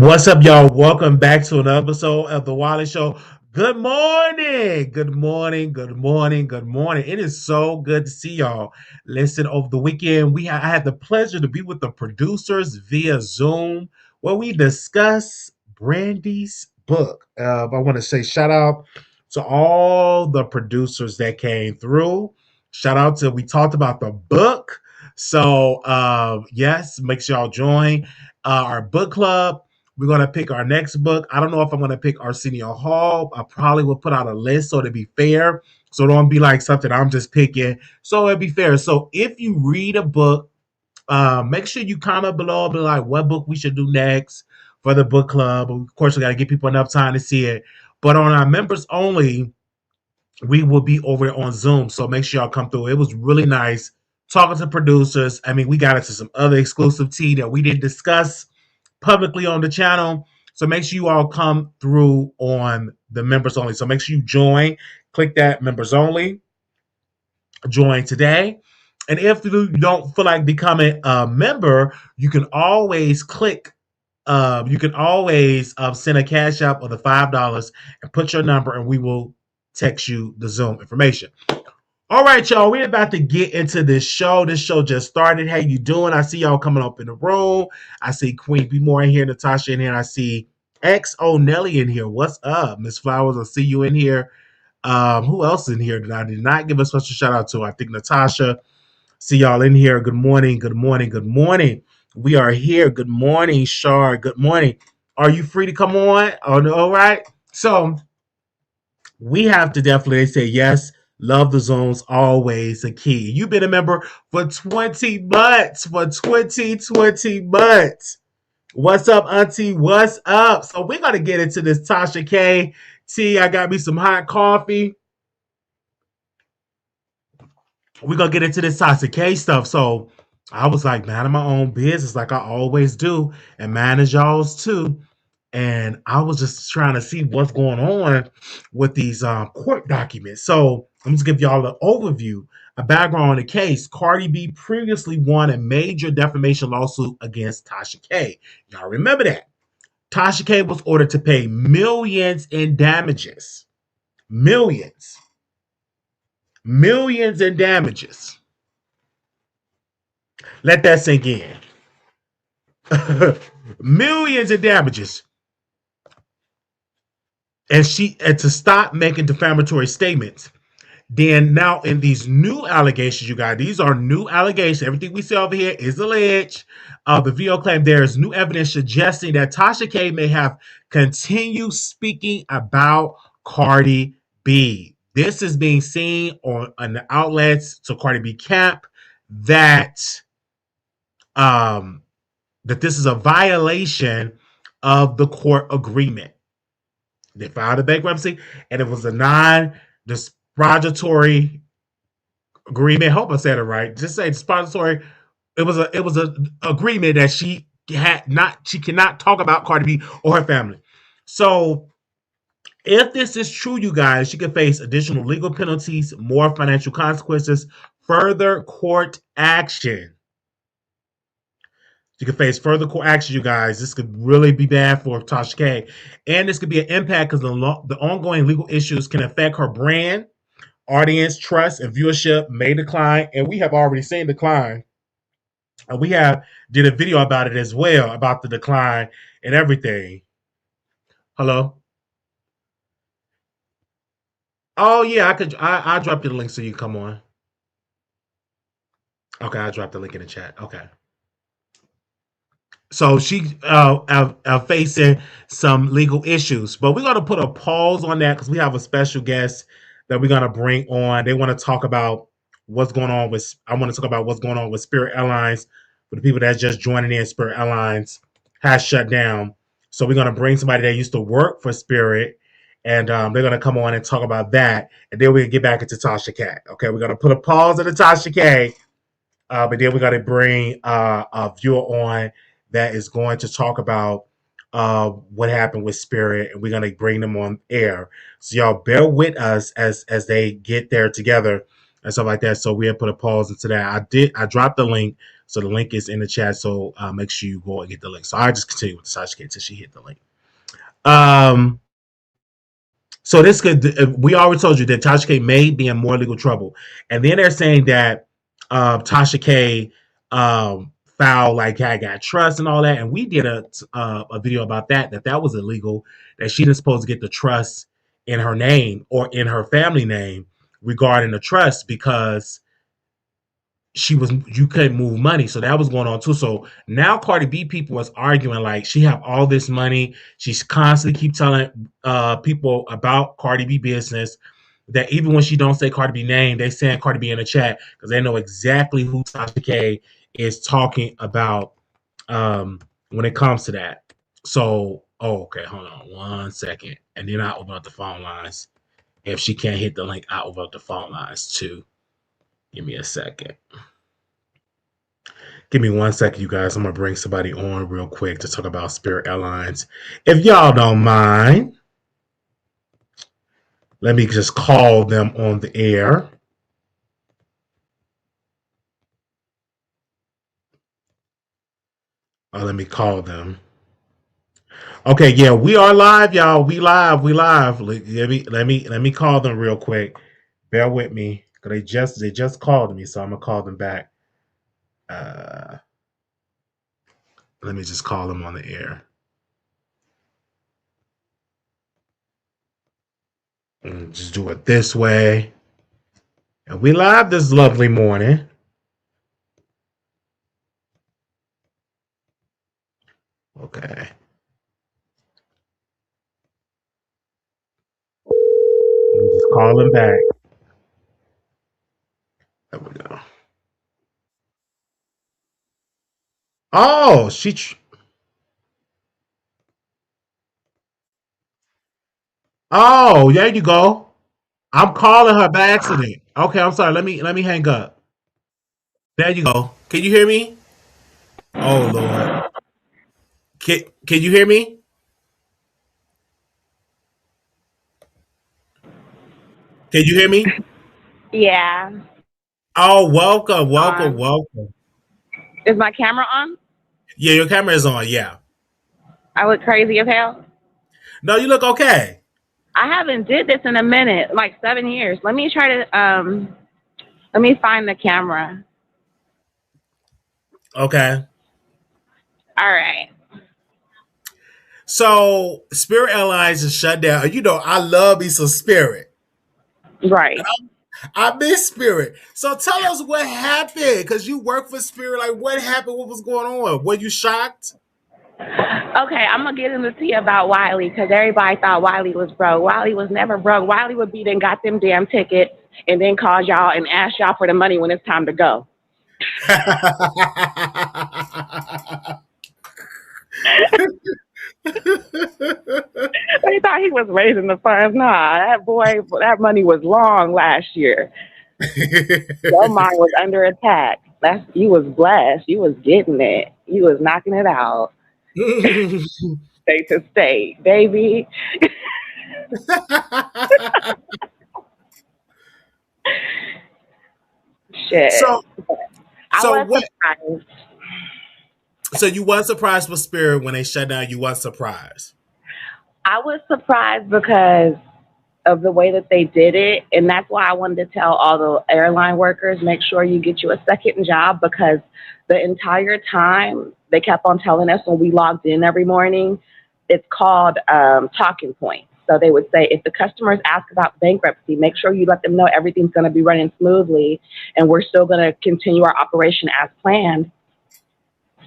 What's up, y'all? Welcome back to another episode of the Wiley Show. Good morning. Good morning. Good morning. Good morning. It is so good to see y'all. Listen, over the weekend, I had the pleasure to be with the producers via Zoom where we discuss Brandy's book. I want to say shout out to all the producers that came through. Shout out to we talked about the book. So yes, make sure y'all join our book club. We're gonna pick our next book. I don't know if I'm gonna pick Arsenio Hall. I probably will put out a list so to be fair. So don't be like something I'm just picking. So it'll be fair. So if you read a book, make sure you comment below, be like what book we should do next for the book club. Of course, we gotta give people enough time to see it. But on our members only, we will be over on Zoom. So make sure y'all come through. It was really nice talking to producers. I mean, we got into some other exclusive tea that we didn't discuss publicly on the channel. So make sure you all come through on the members only. So make sure you join. Click that members only. Join today. And if you don't feel like becoming a member, you can always click. You can always send a cash app of the $5 and put your number, and we will text you the Zoom information. All right, y'all, we're about to get into this show. This show just started. How you doing? I see y'all coming up in the room. I see Queen B More in here, Natasha in here. I see X O'Nelly in here. What's up, Miss Flowers? I see you in here. Who else in here that I did not give a special shout out to? I think Natasha. See y'all in here. Good morning. Good morning. Good morning. We are here. Good morning, Shar. Good morning. Are you free to come on? Oh, no, all right. So we have to definitely say yes. Love the zones, always a key. You've been a member for 20 months. For 20 months. What's up, Auntie? What's up? So we're gonna get into this Tasha K. I got me some hot coffee. We're gonna get into this Tasha K stuff. So I was like, man, my own business, like I always do, and manage y'all's too. And I was just trying to see what's going on with these court documents. So I'm just give y'all an overview, a background on the case. Cardi B previously won a major defamation lawsuit against Tasha K. Y'all remember that? Tasha K was ordered to pay millions in damages. Millions. Millions in damages. Let that sink in. Millions in damages. And to stop making defamatory statements. Then now in these new allegations, you guys, these are new allegations. Everything we see over here is alleged. The video claimed there is new evidence suggesting that Tasha K may have continued speaking about Cardi B. This is being seen on the outlets to Cardi B camp that that this is a violation of the court agreement. They filed a bankruptcy, and it was a non-disparagatory agreement. Hope I said it right. Just say disparagatory. It was a agreement that she cannot talk about Cardi B or her family. So if this is true, you guys, she could face additional legal penalties, more financial consequences, further court action. You can face further court action, you guys. This could really be bad for Tasha K. And this could be an impact because the ongoing legal issues can affect her brand, audience, trust, and viewership may decline. And we have already seen decline. And we did a video about it as well, about the decline and everything. Hello? Oh, yeah, I dropped you the link so you can come on. Okay, I dropped the link in the chat. Okay. So she facing some legal issues, but we're going to put a pause on that because we have a special guest that we're going to bring on. They want to talk about what's going on with. I want to talk about what's going on with Spirit Airlines. For the people that's just joining in, Spirit Airlines has shut down. So we're going to bring somebody that used to work for Spirit, and they're going to come on and talk about that, and then we can get back into Tasha K. Okay, we're going to put a pause on the Tasha K, but then we're going to bring a viewer on that is going to talk about what happened with Spirit, and we're going to bring them on air. So y'all bear with us as they get there together and stuff like that. So we'll put a pause into that. I dropped the link So the link is in the chat. So make sure you go and get the link. So I just continue with Tasha K until she hit the link. So this could, we already told you that Tasha K may be in more legal trouble. And then they're saying that Tasha K filed like I got trust and all that. And we did a video about that was illegal, that she didn't supposed to get the trust in her name or in her family name regarding the trust, because you couldn't move money. So that was going on too. So now Cardi B people was arguing like she have all this money. She's constantly keep telling people about Cardi B business, that even when she don't say Cardi B name, they saying Cardi B in the chat because they know exactly who Tasha K is talking about when it comes to that. So, okay, hold on 1 second. And then I open up the phone lines. If she can't hit the link, I open up the phone lines too. Give me a second. Give me 1 second, you guys. I'm going to bring somebody on real quick to talk about Spirit Airlines. If y'all don't mind, let me just call them on the air. Let me call them. Okay, yeah, we are live, y'all. We live. Let me call them real quick. Bear with me, because they just called me, so I'm gonna call them back. Let me just call them on the air. And just do it this way. And we live this lovely morning. Okay. Let me just call him back. There we go. Oh, oh, there you go. I'm calling her by accident. Okay, I'm sorry. Let me hang up. There you go. Can you hear me? Oh Lord. Can you hear me? Can you hear me? Yeah. Oh, welcome. Is my camera on? Yeah, your camera is on. Yeah. I look crazy as hell. No, you look okay. I haven't did this in a minute, like 7 years. Let me try to let me find the camera. Okay. All right. So Spirit Airlines is shut down. You know, I love me some Spirit. Right. I miss Spirit. So tell us what happened, because you work for Spirit. Like, what happened? What was going on? Were you shocked? Okay, I'm gonna get into tea about Wiley because everybody thought Wiley was broke. Wiley was never broke. Wiley would be then got them damn tickets and then call y'all and ask y'all for the money when it's time to go. They thought he was raising the funds. Nah, that boy, that money was long last year. Your mind was under attack. You was blessed. You was getting it. You was knocking it out. State to state, baby. Shit. so I so was what? surprised. So you weren't surprised with Spirit when they shut down. You weren't surprised. I was surprised because of the way that they did it. And that's why I wanted to tell all the airline workers, make sure you get you a second job, because the entire time they kept on telling us when we logged in every morning, it's called talking points. So they would say, if the customers ask about bankruptcy, make sure you let them know everything's going to be running smoothly and we're still going to continue our operation as planned.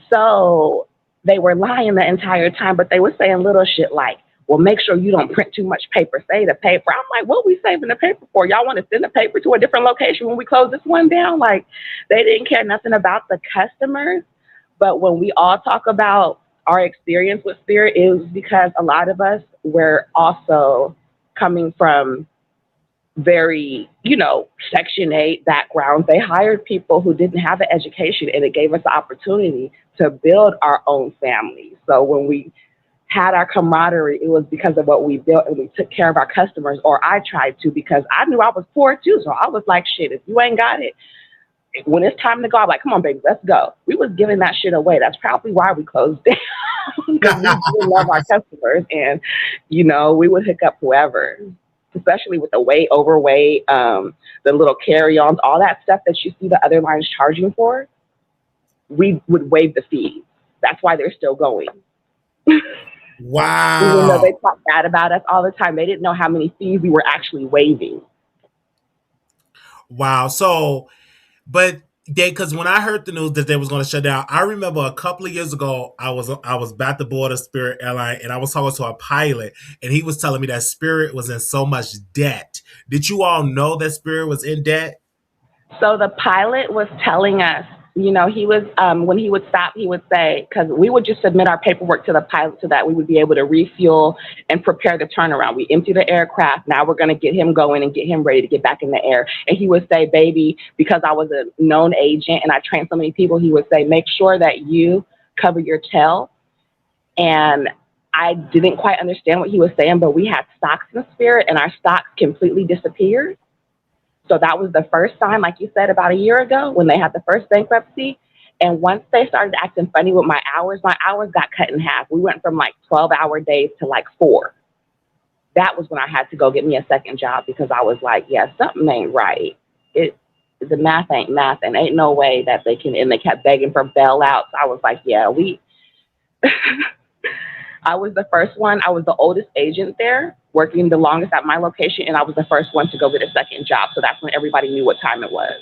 So they were lying the entire time, but they were saying little shit like, well, make sure you don't print too much paper. Save the paper. I'm like, what are we saving the paper for? Y'all want to send the paper to a different location when we close this one down? Like, they didn't care nothing about the customers. But when we all talk about our experience with Spirit, it was because a lot of us were also coming from very, Section 8 backgrounds. They hired people who didn't have an education, and it gave us the opportunity to build our own family. So when we had our camaraderie, it was because of what we built, and we took care of our customers, or I tried to, because I knew I was poor too. So I was like, shit, if you ain't got it, when it's time to go, I'm like, come on, baby, let's go. We was giving that shit away. That's probably why we closed down because we didn't love our customers, and we would hook up whoever, especially with the weight, overweight, the little carry-ons, all that stuff that you see the other lines charging for. We would waive the fees. That's why they're still going. Even though they Wow. talk bad about us all the time, they didn't know how many fees we were actually waiving. Wow. So, but because when I heard the news that they was going to shut down, I remember a couple of years ago, I was about to board a Spirit airline, and I was talking to a pilot, and he was telling me that Spirit was in so much debt. Did you all know that Spirit was in debt? So the pilot was telling us, he was, when he would stop, he would say, because we would just submit our paperwork to the pilot so that we would be able to refuel and prepare the turnaround. We empty the aircraft. Now we're going to get him going and get him ready to get back in the air. And he would say, baby, because I was a known agent and I trained so many people, he would say, make sure that you cover your tail. And I didn't quite understand what he was saying, but we had stocks in Spirit and our stocks completely disappeared. So that was the first time, like you said, about a year ago when they had the first bankruptcy. And once they started acting funny with my hours got cut in half. We went from like 12-hour days to like 4. That was when I had to go get me a second job because I was like, yeah, something ain't right. The math ain't math, and ain't no way that they can. And they kept begging for bailouts. I was like, yeah, I was the first one. I was the oldest agent there, working the longest at my location, and I was the first one to go get a second job. So that's when everybody knew what time it was.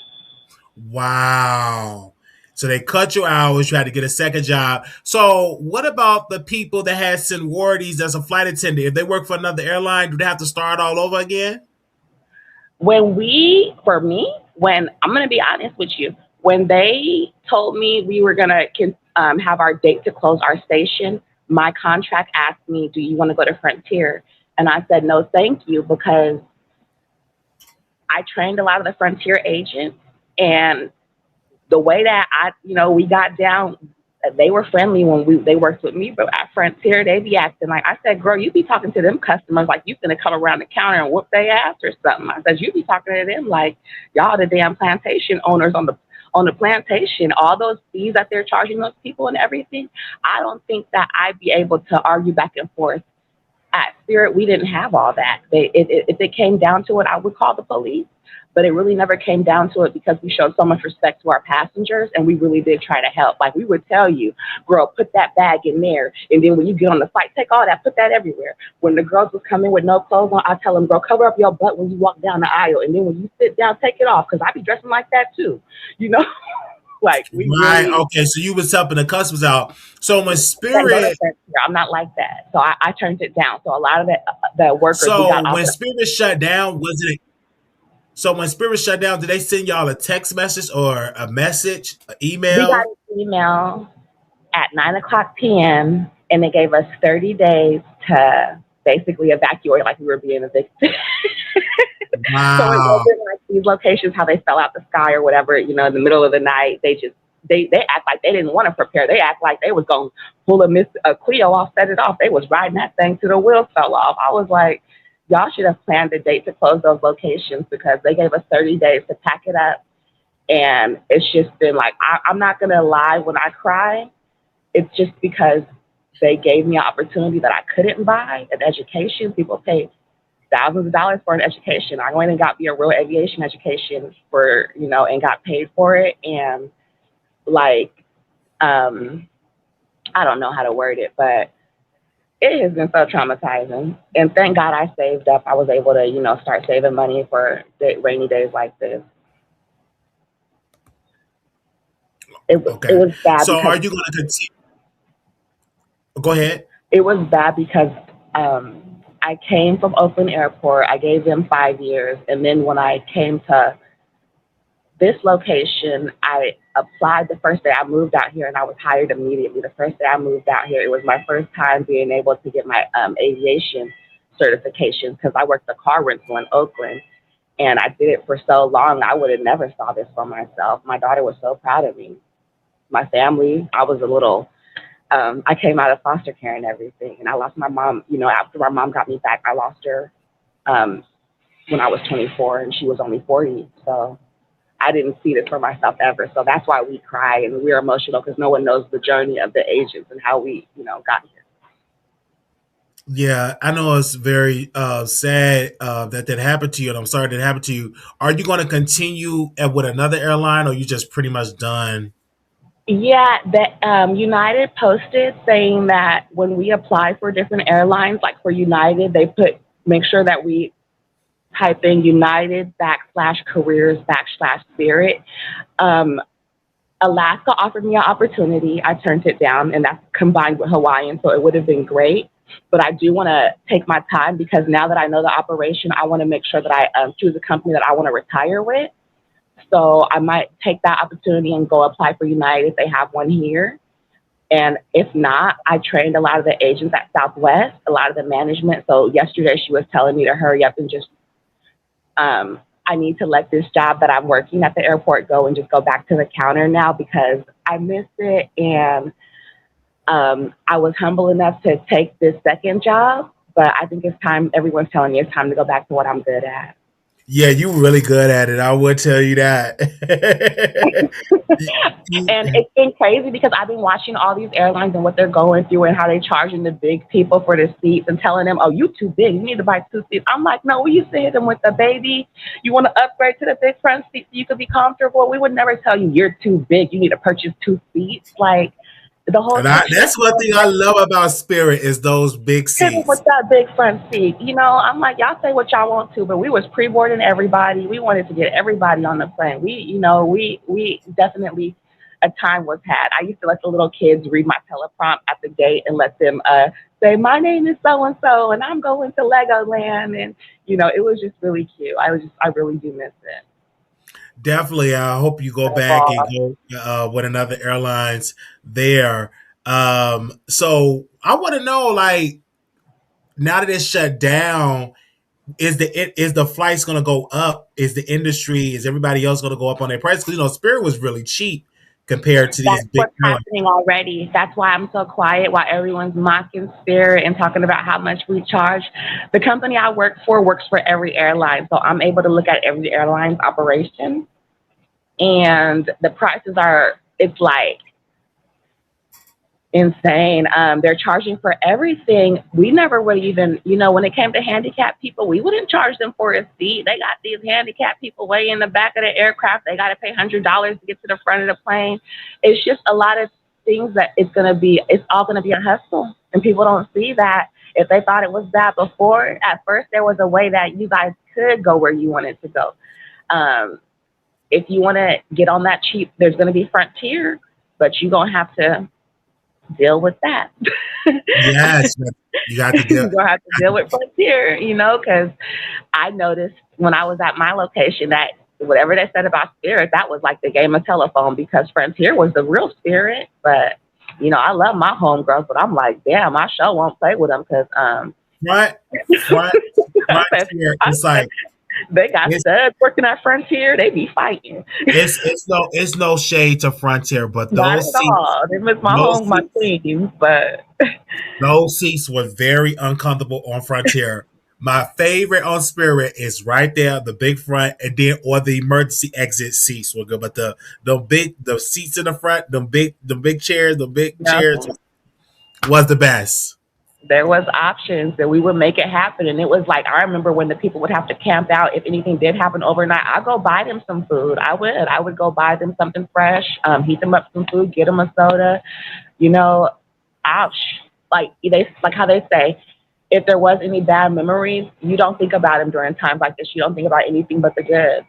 Wow. So they cut your hours. You had to get a second job. So what about the people that had seniorities as a flight attendant? If they work for another airline, do they have to start all over again? When I'm going to be honest with you, when they told me we were going to have our date to close our station, my contract asked me, do you want to go to Frontier? And I said, no, thank you, because I trained a lot of the Frontier agents, and the way that we got down, they were friendly when they worked with me, but at Frontier, they be acting like, I said, girl, you be talking to them customers like you finna come around the counter and whoop their ass or something. I said, you be talking to them like y'all the damn plantation owners on the plantation, all those fees that they're charging those people and everything. I don't think that I'd be able to argue back and forth. At Spirit, we didn't have all that. If it came down to it, I would call the police. But it really never came down to it because we showed so much respect to our passengers, and we really did try to help. Like, we would tell you, girl, put that bag in there. And then when you get on the flight, take all that, put that everywhere. When the girls would come in with no clothes on, I tell them, girl, cover up your butt when you walk down the aisle. And then when you sit down, take it off, because I be dressing like that too. You know, like we Right. really Okay. So you was helping the customers out. So when can't go to Spirit, Frontier. I'm not like that. So I turned it down. So a lot of the workers, we got so when offered. Spirit shut down, was it? So when Spirit shut down, did they send y'all a text message or a message, an We got email? an email at 9 o'clock p.m. and they gave us 30 days to basically evacuate like we were being evicted. So it Wow. wasn't like these locations how they fell out the sky or whatever, in the middle of the night. They act like they didn't want to prepare. They act like they was gonna pull a Clio off, set it off. They was riding that thing till the wheels fell off. I was like, y'all should have planned a date to close those locations because they gave us 30 days to pack it up. And it's just been like, I'm not gonna lie, when I cry, it's just because they gave me an opportunity that I couldn't buy, an education. People pay thousands of dollars for an education. I went and got me a real aviation education and got paid for it. And like, I don't know how to word it, but it has been so traumatizing. And thank God I saved up. I was able to, start saving money for rainy days like this. It Okay. was bad So because are you going to continue? Go ahead. it was bad because I came from Oakland Airport. I gave them 5 years, and then when I came to this location, I applied the first day I moved out here, and I was hired immediately. The first day I moved out here, it was my first time being able to get my aviation certification because I worked the car rental in Oakland, and I did it for so long. I would have never saw this for myself. My daughter was so proud of me. My family, I was a little. I came out of foster care and everything, and I lost my mom. After my mom got me back, I lost her when I was 24, and she was only 40. So I didn't see this for myself ever. So that's why we cry and we're emotional because no one knows the journey of the agents and how we, got here. Yeah, I know it's very sad that happened to you, and I'm sorry that happened to you. Are you going to continue with another airline, or you just pretty much done? Yeah, that United posted saying that when we apply for different airlines, like for United, they make sure that we type in United / careers / Spirit. Um, Alaska offered me an opportunity. I turned it down, and that's combined with Hawaiian, so it would have been great. But I do want to take my time because now that I know the operation, I want to make sure that I choose a company that I want to retire with. So I might take that opportunity and go apply for United if they have one here. And if not, I trained a lot of the agents at Southwest, a lot of the management. So yesterday she was telling me to hurry up and just I need to let this job that I'm working at the airport go and just go back to the counter now because I missed it. And I was humble enough to take this second job, but I think it's time. Everyone's telling me it's time to go back to what I'm good at. Yeah, you really good at it. I would tell you that. And it's been crazy because I've been watching all these airlines and what they're going through and how they're charging the big people for the seats and telling them, oh, you too big. You need to buy 2 seats. I'm like, no, we used to hit them with the baby. You want to upgrade to the big front seat so you could be comfortable. We would never tell you you're too big. You need to purchase 2 seats. Like the whole And country that's one thing I love about Spirit is those big with seats. that big front seat. I'm like, y'all say what y'all want to, but we was pre-boarding everybody. We wanted to get everybody on the plane. We definitely a time was had. I used to let the little kids read my teleprompt at the gate and let them say, my name is so and so, and I'm going to Legoland, and it was just really cute. I really do miss it. Definitely, I hope you go back and go with another airlines there. So I want to know, like, now that it's shut down, is the flights going to go up? Is the industry, is everybody else going to go up on their price? Because Spirit was really cheap compared to these That's big what's airlines. happening already. That's why I'm so quiet while everyone's mocking Spirit and talking about how much we charge. The company I work for works for every airline, so I'm able to look at every airline's operation, and the prices it's like insane. They're charging for everything. We never would even, when it came to handicapped people, we wouldn't charge them for a seat. They got these handicapped people way in the back of the aircraft. They got to pay $100 to get to the front of the plane. It's just a lot of things that it's all going to be a hustle. And people don't see that. If they thought it was bad before, at first there was a way that you guys could go where you wanted to go. If you want to get on that cheap, there's going to be Frontier, but you're going to have to deal with that. Yes, you got to You're deal. gonna have to deal with Frontier, because I noticed when I was at my location that whatever they said about Spirit, that was like the game of telephone because Frontier was the real Spirit. But I love my homegirls, but I'm like, damn, I sure won't play with them because Front, front, I front said, here. I It's said like they got it's studs working at Frontier. They be fighting. it's no shade to Frontier, but Not at all. They miss my seats queens, but those seats were very uncomfortable on Frontier. My favorite on Spirit is right there, the big front, and then or the emergency exit seats were good. But the seats in the front, the big yeah. chairs was the best. There was options and we would make it happen. And it was like, I remember when the people would have to camp out. If anything did happen overnight, I'd go buy them some food. I would go buy them something fresh, heat them up some food, get them a soda, you know, ouch. Like how they say, if there was any bad memories, you don't think about them during times like this. You don't think about anything but the good.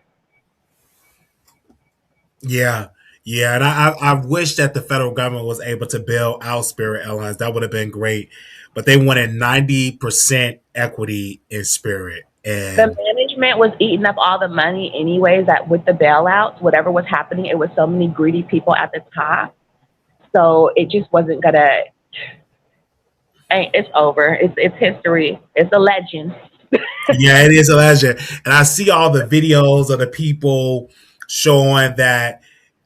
Yeah. Yeah, and I wish that the federal government was able to bail out Spirit Airlines. That would have been great. But they wanted 90% equity in Spirit. The And management was eating up all the money anyways that with the bailouts, whatever was happening, it was so many greedy people at the top. So it just wasn't gonna. It's over. It's history. It's a legend. yeah, it is a legend. And I see all the videos of the people showing that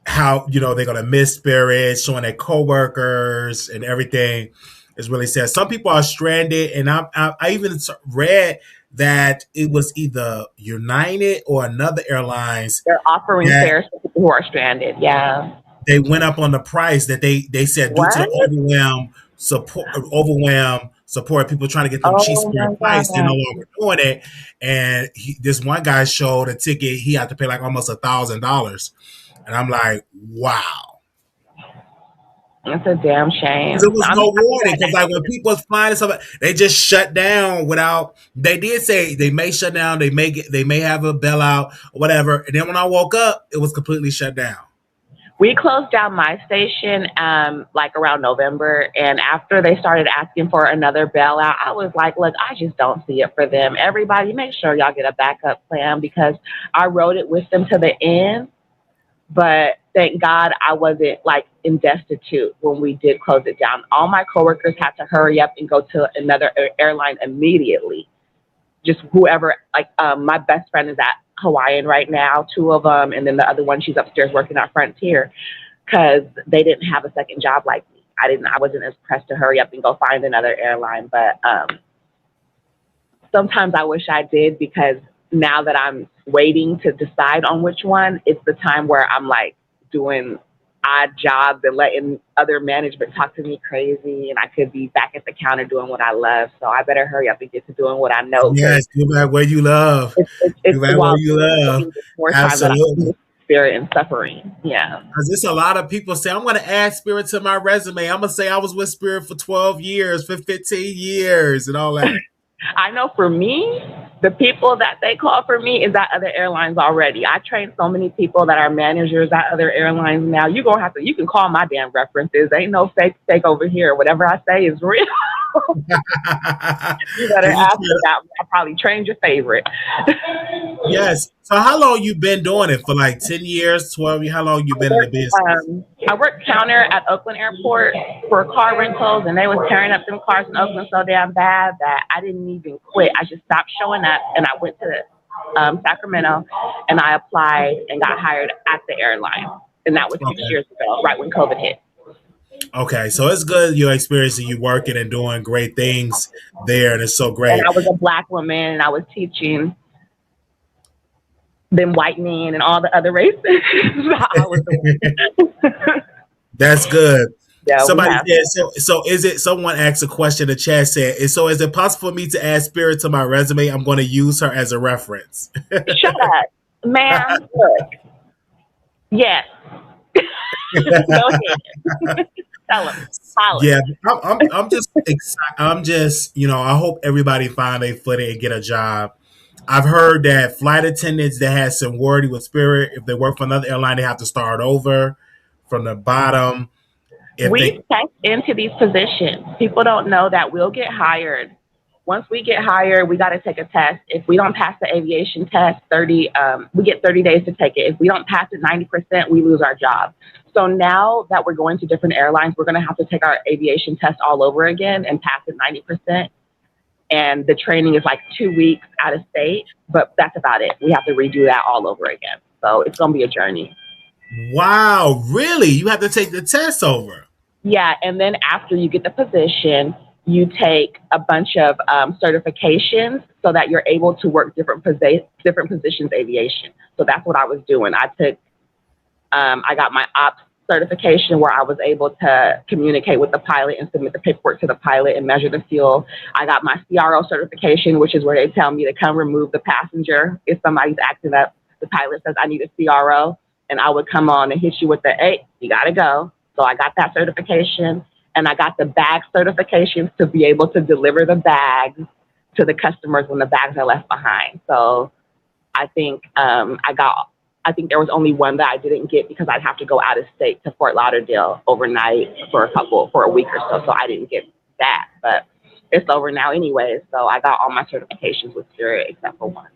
how they're gonna miss Spirit, showing their coworkers and everything. It's really sad. Some people are stranded, and I even read that it was either United or another airlines They're offering that fares for people who are stranded. Yeah. they went up on the price that they said due to What? the overwhelm support people trying to get them cheap Oh spirit my price. They're no God. longer doing it. And this one guy showed a ticket. He had to pay like almost $1,000, and I'm like, wow. It's a damn Because it shame. was I'm no happy warning. that Because like when people was flying and stuff, they just shut down without. They did say they may shut down. They may have a bailout or whatever. And then when I woke up, it was completely shut down. we closed down my station like around November, and after they started asking for another bailout, I was like, look, I just don't see it for them. Everybody, make sure y'all get a backup plan because I rode it with them to the end. But thank God I wasn't like in destitute when we did close it down. All my coworkers had to hurry up and go to another airline immediately. Just whoever, like my best friend is at Hawaiian right now, two of them, and then the other one, she's upstairs working at Frontier because they didn't have a second job like me. I wasn't as pressed to hurry up and go find another airline, but sometimes I wish I did because now that I'm waiting to decide on which one, it's the time where I'm like doing odd jobs and letting other management talk to me crazy, and I could be back at the counter doing what I love. So I better hurry up and get to doing what I know because Yes, do that where you love. it's Do that where while you love. it's more time that I'm Absolutely. in spirit and suffering. Yeah. Because there's a lot of people say, I'm going to add Spirit to my resume. I'm going to say I was with Spirit for 12 years, for 15 years, and all that. I know for me, the people that they call for me is at other airlines already. I trained so many people that are managers at other airlines now. You can call my damn references. Ain't no fake over here. Whatever I say is real. You better ask for that. I probably trained your favorite. Yes. So how long you been doing it? For like 10 years, 12 years? How long you been in the business? I worked counter at Oakland Airport for car rentals, and they was tearing up them cars in Oakland so damn bad that I didn't even quit. I just stopped showing up, and I went to Sacramento, and I applied and got hired at the airline, and that was 6 years ago, right when COVID hit. Okay, so it's good you're experiencing you working and doing great things there, and it's so And great. I was a black woman, and I was teaching them white men and all the other races. I was the That's good. yeah, we Somebody have. said, so is it, someone asked a question, the chat said, so is it possible for me to add Spirit to my resume? I'm going to use her as a reference. Shut up, ma'am. Look, yes. Go ahead. Tell them. Holler. Yeah, I'm just excited. I'm just, I hope everybody find a footing and get a job. I've heard that flight attendants that had seniority with Spirit, if they work for another airline, they have to start over from the bottom. If We they check into these positions. People don't know that we'll get hired. Once we get hired, we got to take a test. If we don't pass the aviation test, we get 30 days to take it. If we don't pass it 90%, we lose our job. So now that we're going to different airlines, we're going to have to take our aviation test all over again and pass it 90%. And the training is like 2 weeks out of state, but that's about it. We have to redo that all over again. So it's going to be a journey. Wow, really? You have to take the test over. Yeah, and then after you get the position, you take a bunch of certifications so that you're able to work different positions aviation. So that's what I was doing. I got my ops certification where I was able to communicate with the pilot and submit the paperwork to the pilot and measure the fuel. I got my CRO certification, which is where they tell me to come remove the passenger if somebody's acting up. The pilot says I need a CRO, and I would come on and hit you with the, hey, you got to go. So I got that certification, and I got the bag certifications to be able to deliver the bags to the customers when the bags are left behind. So I think I think there was only one that I didn't get because I'd have to go out of state to Fort Lauderdale overnight for a week or so. So I didn't get that, but it's over now anyway. So I got all my certifications with Spirit except for one.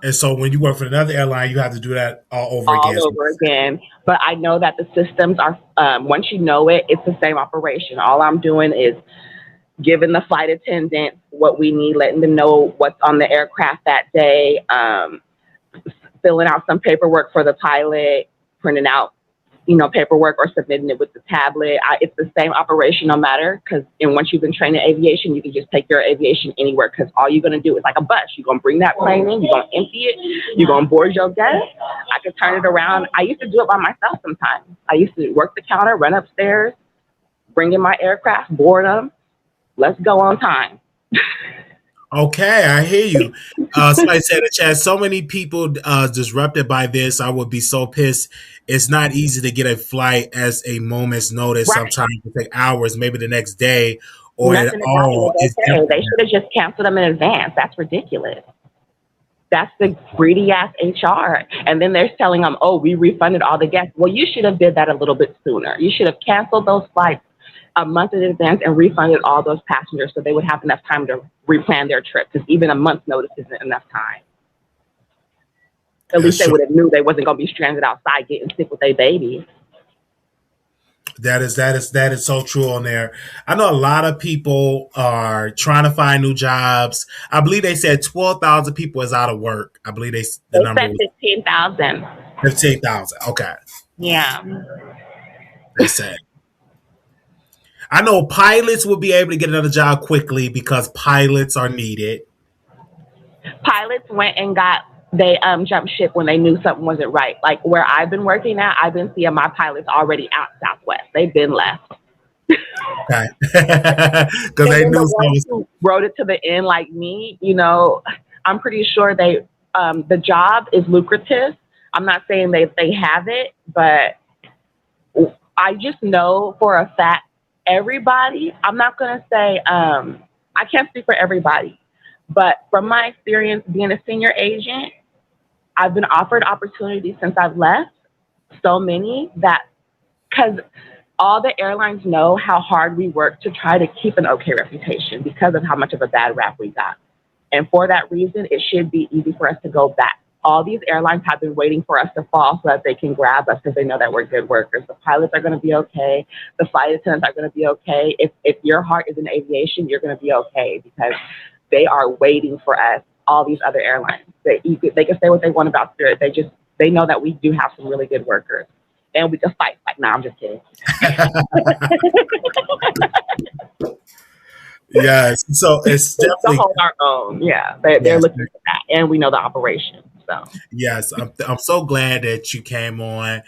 And so when you work for another airline, you have to do that all over All again. over again. But I know that the systems are, once you know it, it's the same operation. All I'm doing is giving the flight attendant what we need, letting them know what's on the aircraft that day, filling out some paperwork for the pilot, printing out paperwork or submitting it with the tablet. It's the same operation no matter, because and once you've been trained in aviation, you can just take your aviation anywhere, because all you're going to do is like a bus. You're going to bring that plane in, you're going to empty it, you're going to board your guests. I could turn it around. I used to do it by myself sometimes. I used to work the counter, run upstairs, bring in my aircraft, board them. Let's go on time. Okay, I hear you. Somebody said in the chat, so many people disrupted by this. I would be so pissed. It's not easy to get a flight as a moment's notice. Right. Sometimes it take hours, maybe the next day, or Nothing at about it all. was okay. They should have just canceled them in advance. That's ridiculous. That's the greedy ass HR. And then they're telling them, oh, we refunded all the guests. Well, you should have did that a little bit sooner. You should have canceled those flights a month in advance and refunded all those passengers so they would have enough time to replan their trip, because even a month's notice isn't enough time. At least they would have knew they wasn't going to be stranded outside getting sick with their babies. That is so true on there. I know a lot of people are trying to find new jobs. I believe they said 12,000 people is out of work. I believe the number said 15,000. 15,000. Okay. Yeah. They said. I know pilots will be able to get another job quickly because pilots are needed. Pilots went and they jumped ship when they knew something wasn't right. Like where I've been working at, I've been seeing my pilots already out Southwest. They've been left. Okay. Because they knew someone wrote it to the end like me, I'm pretty sure the job is lucrative. I'm not saying they have it, but I just know for a fact everybody, I'm not going to say, I can't speak for everybody, but from my experience being a senior agent, I've been offered opportunities since I've left, so many that, because all the airlines know how hard we work to try to keep an okay reputation because of how much of a bad rap we got. And for that reason, it should be easy for us to go back. All these airlines have been waiting for us to fall so that they can grab us because they know that we're good workers. The pilots are going to be okay. The flight attendants are going to be okay. If your heart is in aviation, you're going to be okay because they are waiting for us. All these other airlines, they can say what they want about Spirit. They know that we do have some really good workers, and we can fight. Like, I'm just kidding. Yes, so it's definitely to hold our own. Yeah, they're looking for that, and we know the operation. So yes, I'm so glad that you came on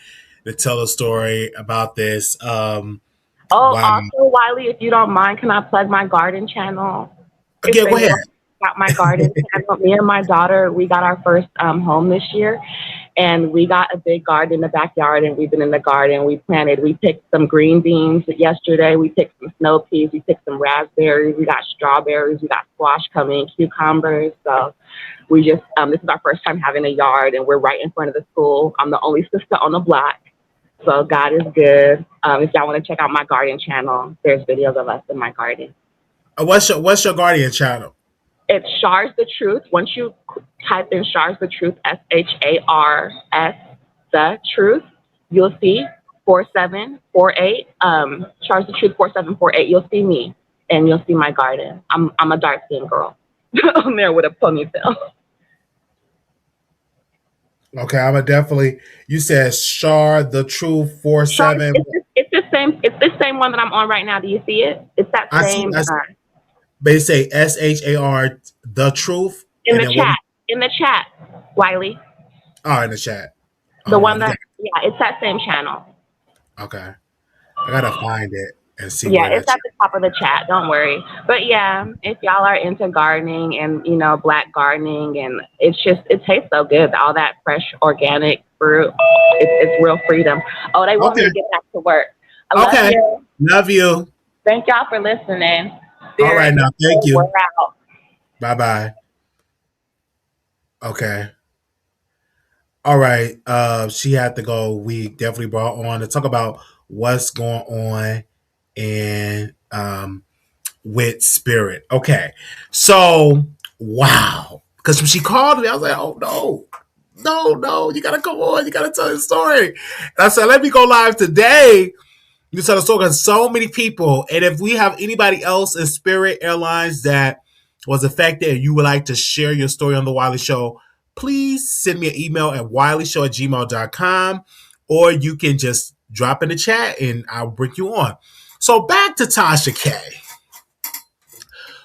to tell a story about this. Also, Wiley, if you don't mind, can I plug my garden channel? Okay, go ahead. Got my garden channel. Me and my daughter, we got our first home this year, and we got a big garden in the backyard, and we've been in the garden. We picked some green beans yesterday. We picked some snow peas. We picked some raspberries. We got strawberries. We got squash coming, cucumbers. So we just, this is our first time having a yard, and we're right in front of the school. I'm the only sister on the block. So God is good. If y'all want to check out my garden channel, there's videos of us in my garden. What's your garden channel? It's Shars the Truth. Once you type in Shars the Truth, SHARS the Truth, you'll see 4748. Shars the Truth 4748. You'll see me, and you'll see my garden. I'm a dark skinned girl on there with a ponytail. Okay, I'm definitely. You said Shar the Truth 47. It's the same. It's the same one that I'm on right now. Do you see it? It's that same. They say SHAR the Truth in the chat. In the chat, Wiley. Oh, in the chat. The one that it's that same channel. Okay, I gotta find it and see. Yeah, it's at the top of the chat. Don't worry. But yeah, if y'all are into gardening and black gardening, and it tastes so good. All that fresh organic fruit. It's real freedom. Oh, they want me to get back to work. I love you. Thank y'all for listening. All right, now thank you. We're out. Bye. Okay. All right. She had to go. We definitely brought on to talk about what's going on and with Spirit. Okay. So wow. Because when she called me, I was like, oh no, you gotta come on, you gotta tell the story. And I said, let me go live today. You tell the story because so many people, and if we have anybody else in Spirit Airlines that was affected and you would like to share your story on The Wiley Show, please send me an email at wileyshow@gmail.com, or you can just drop in the chat and I'll bring you on. So back to Tasha K.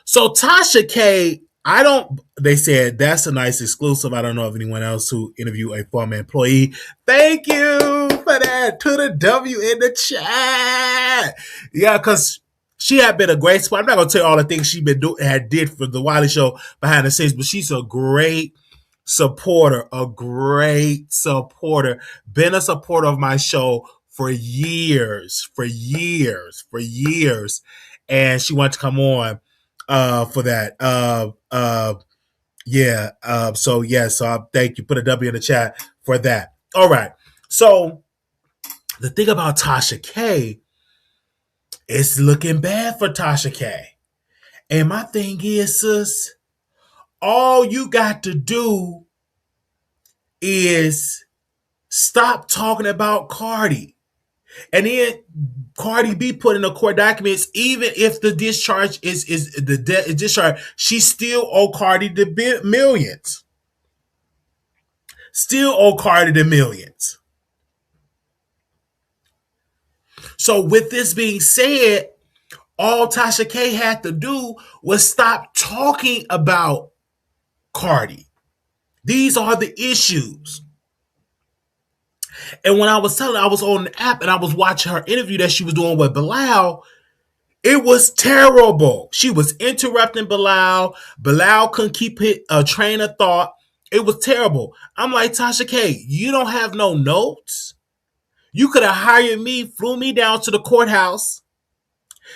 So Tasha K, I don't. They said that's a nice exclusive. I don't know of anyone else who interviewed a former employee. Thank you for that. To the W in the chat. Yeah, because she had been a great sport. I'm not gonna tell you all the things she been had did for the Wiley show behind the scenes, but she's a great supporter, a great supporter. Been a supporter of my show for years, and she wanted to come on for that. Yeah. So thank you. Put a W in the chat for that. All right. So the thing about Tasha K is looking bad for Tasha K. And my thing is, sis, all you got to do is stop talking about Cardi. And then Cardi B put in the court documents, even if the discharge is the discharge, she still owe Cardi the millions. Still owe Cardi the millions. So with this being said, all Tasha K had to do was stop talking about Cardi. These are the issues. And when I was telling her, I was on the app and I was watching her interview that she was doing with Bilal. It was terrible. She was interrupting Bilal. Bilal couldn't keep a train of thought. It was terrible. I'm like, Tasha K, you don't have no notes? You could have hired me, flew me down to the courthouse,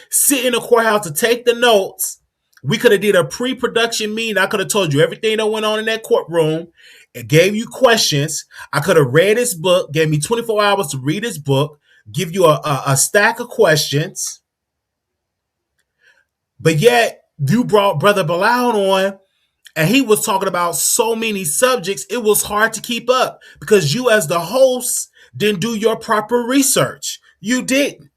sit in the courthouse to take the notes. We could have did a pre-production meeting. I could have told you everything that went on in that courtroom. It gave you questions. I could have read his book, gave me 24 hours to read his book, give you a stack of questions. But yet, you brought Brother Bilal on, and he was talking about so many subjects, it was hard to keep up because you, as the host, didn't do your proper research. You didn't.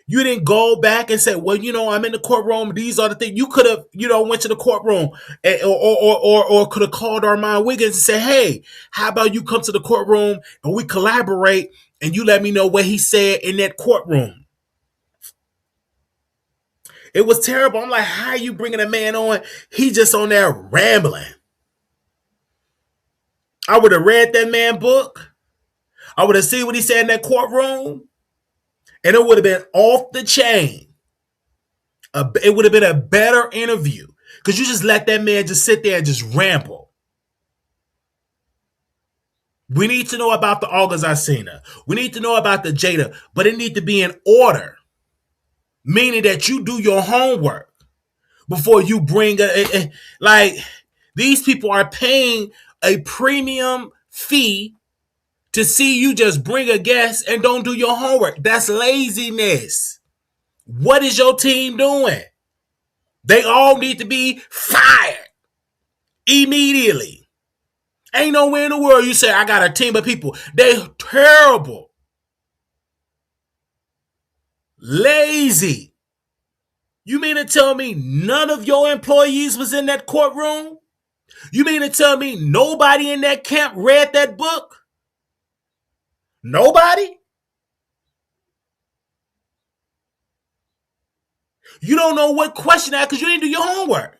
You didn't go back and say, well, I'm in the courtroom. These are the things. You could have, went to the courtroom or could have called Armand Wiggins and said, hey, how about you come to the courtroom and we collaborate and you let me know what he said in that courtroom. It was terrible. I'm like, how are you bringing a man on? He just on there rambling. I would have read that man book. I would have seen what he said in that courtroom. And it would have been off the chain. It would have been a better interview. Because you just let that man just sit there and just ramble. We need to know about the August Alsina. We need to know about the Jada. But it needs to be in order. Meaning that you do your homework before you bring like these people are paying a premium fee to see you just bring a guest and don't do your homework. That's laziness. What is your team doing? They all need to be fired immediately. Ain't nowhere in the world you say I got a team of people. They terrible. Lazy. You mean to tell me none of your employees was in that courtroom? You mean to tell me nobody in that camp read that book? Nobody? You don't know what question that because you didn't do your homework.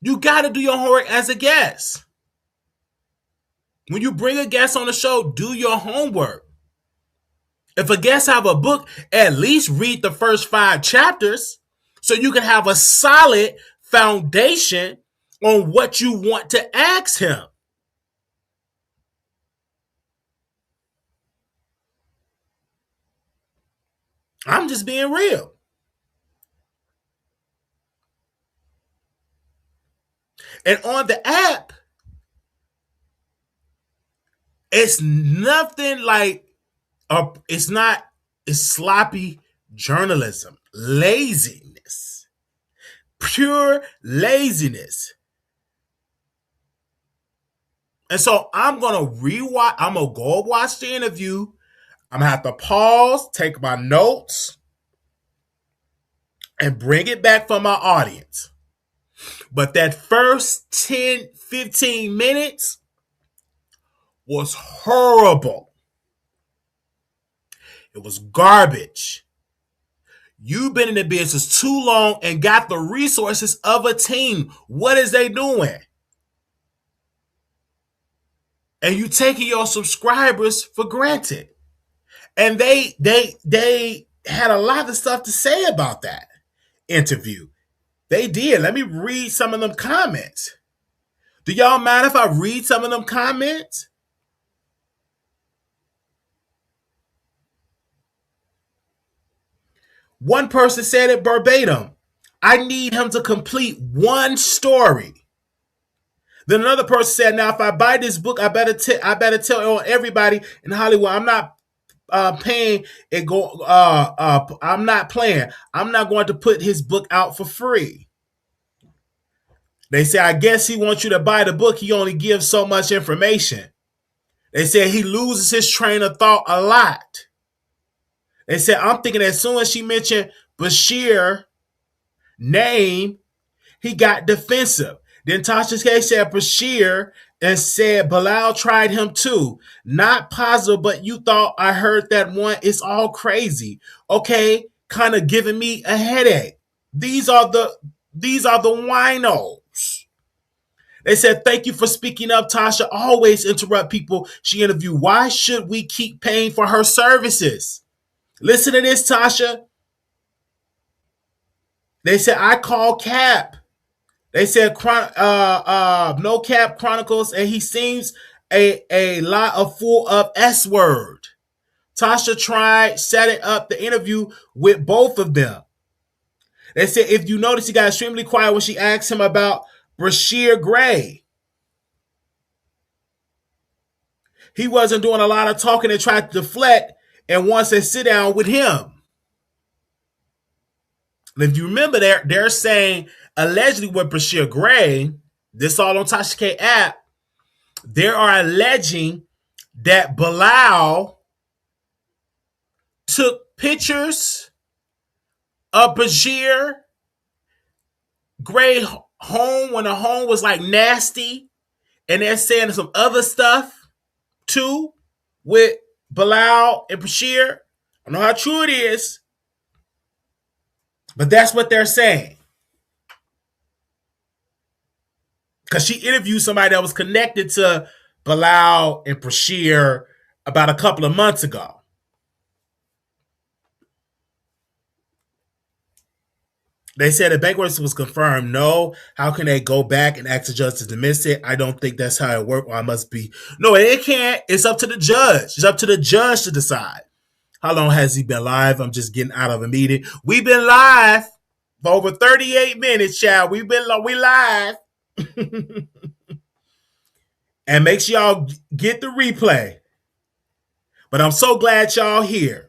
You got to do your homework as a guest. When you bring a guest on the show, do your homework. If a guest have a book, at least read the first 5 chapters so you can have a solid foundation on what you want to ask him. I'm just being real. And on the app, it's nothing like it's sloppy journalism, laziness, pure laziness. And so I'm gonna rewatch. I'm gonna go watch the interview. I'm gonna have to pause, take my notes, and bring it back for my audience. But that first 10, 15 minutes was horrible. It was garbage. You've been in the business too long and got the resources of a team. What is they doing? And you taking your subscribers for granted. And they had a lot of stuff to say about that interview. They did. Let me read some of them comments. Do y'all mind if I read some of them comments? One person said it verbatim. I need him to complete one story. Then another person said, "Now, if I buy this book, I better tell everybody in Hollywood I'm not paying it. I'm not playing. I'm not going to put his book out for free." They say, "I guess he wants you to buy the book. He only gives so much information." They said he loses his train of thought a lot. They said, "I'm thinking as soon as she mentioned Bashir name, he got defensive." Then Tasha K said Bashir and said Bilal tried him too. Not positive, but you thought I heard that one. It's all crazy. Okay, kind of giving me a headache. These are the winos. They said, "Thank you for speaking up, Tasha. Always interrupt people she interviewed. Why should we keep paying for her services?" Listen to this, Tasha. They said, "I call Cap." They said, "No Cap Chronicles, and he seems a lot of full of S word." Tasha tried setting up the interview with both of them. They said, "If you notice, he got extremely quiet when she asked him about Brashear Gray. He wasn't doing a lot of talking and tried to deflect and wants to sit down with him." And if you remember, they're saying allegedly with Brashear Gray, this all on Tasha K app, they are alleging that Bilal took pictures of Brashear Gray home when the home was like nasty, and they're saying some other stuff too with Bilal and Brashear. I don't know how true it is, but that's what they're saying. Because she interviewed somebody that was connected to Bilal and Brashear about a couple of months ago. They said the bankruptcy was confirmed. No, how can they go back and ask the judge to dismiss it? I don't think that's how it works. Or I must be. No, it can't. It's up to the judge. It's up to the judge to decide. How long has he been live? I'm just getting out of a meeting. We've been live for over 38 minutes, child. We live. And make sure y'all get the replay. But I'm so glad y'all here.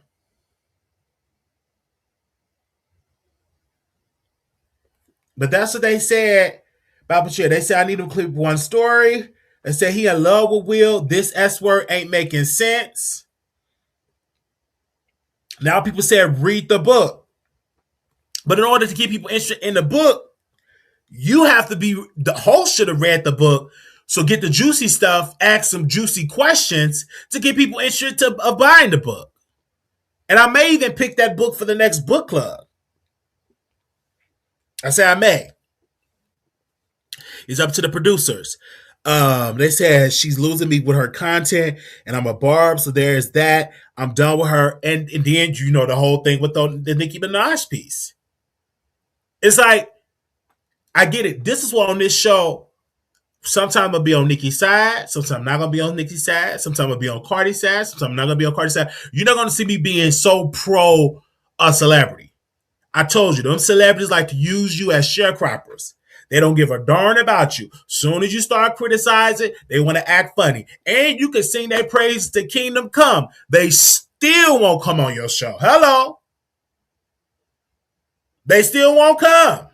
But that's what they said about Bashir. They said, "I need to clip one story." They said he in love with Will. This S word ain't making sense. Now people said read the book. But in order to keep people interested in the book, you have to be, the host should have read the book. So get the juicy stuff, ask some juicy questions to get people interested of buying the book. And I may even pick that book for the next book club. I say I may. It's up to the producers. They said she's losing me with her content, and I'm a barb, so there's that. I'm done with her. And in the end, you know the whole thing with the Nicki Minaj piece. It's like, I get it. This is what on this show, sometimes I'll be on Nicki's side, sometimes I'm not going to be on Nicki's side, sometimes I'll be on Cardi's side, sometimes I'm not going to be on Cardi's side. You're not going to see me being so pro a celebrity. I told you, them celebrities like to use you as sharecroppers. They don't give a darn about you. Soon as you start criticizing, they want to act funny. And you can sing their praise to Kingdom Come. They still won't come on your show. Hello. They still won't come.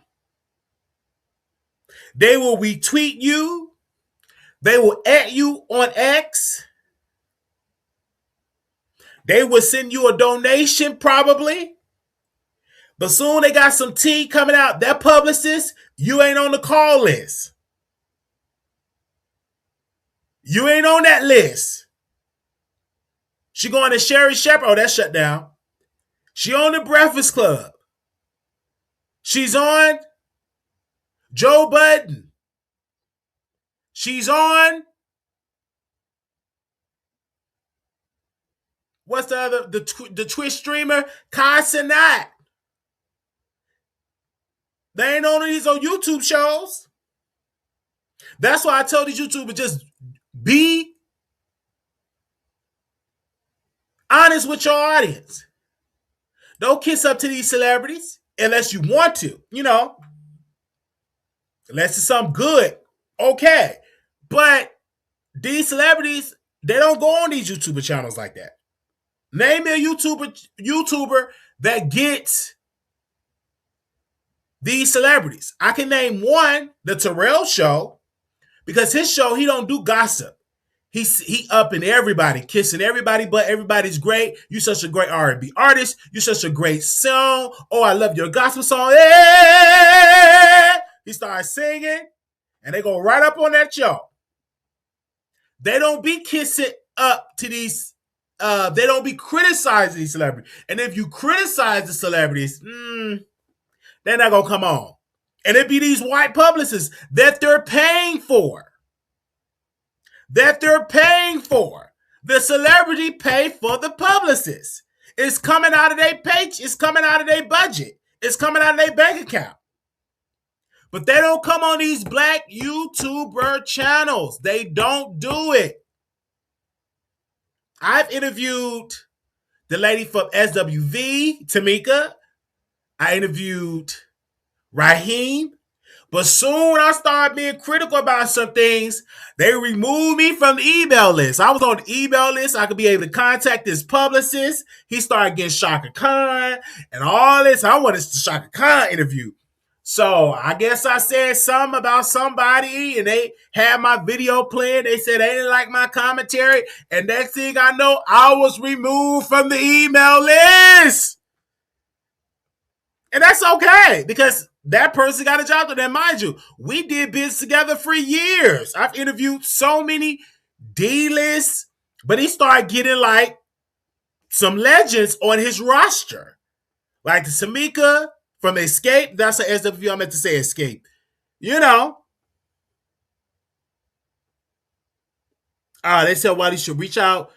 They will retweet you. They will at you on X. They will send you a donation probably. But soon they got some tea coming out. That publicist, you ain't on the call list. You ain't on that list. She going to Sherry Shepherd. Oh, that's shut down. She on the Breakfast Club. She's on Joe Budden. She's on what's the other the Twitch streamer Kai Cenat. They ain't on these on YouTube shows. That's why I tell these YouTubers just be honest with your audience. Don't kiss up to these celebrities unless you want to, unless it's something good. Okay. But these celebrities, they don't go on these YouTuber channels like that. Name me a YouTuber that gets these celebrities. I can name one, the Terrell Show, because his show, he don't do gossip. He up in everybody, kissing everybody, but everybody's great. You such a great R&B artist. You such a great song. Oh, I love your gospel song. Yeah! He starts singing, and they go right up on that show. They don't be kissing up to these. They don't be criticizing these celebrities. And if you criticize the celebrities, they're not gonna come on. And it be these white publicists that they're paying for. The celebrity pay for the publicist. It's coming out of their paycheck. It's coming out of their budget. It's coming out of their bank account. But they don't come on these black YouTuber channels. They don't do it. I've interviewed the lady from SWV, Tamika. I interviewed Raheem. But soon when I started being critical about some things, they removed me from the email list. I was on the email list. I could be able to contact this publicist. He started getting Shaka Khan and all this. I wanted the Shaka Khan interview. So I guess I said something about somebody and they had my video playing. They said they didn't like my commentary. And next thing I know, I was removed from the email list. And that's okay because that person got a job. And mind you, we did business together for years. I've interviewed so many D-lists, but he started getting like some legends on his roster. Like the Samika from Escape. That's an SW I meant to say Escape. They said Wiley should reach out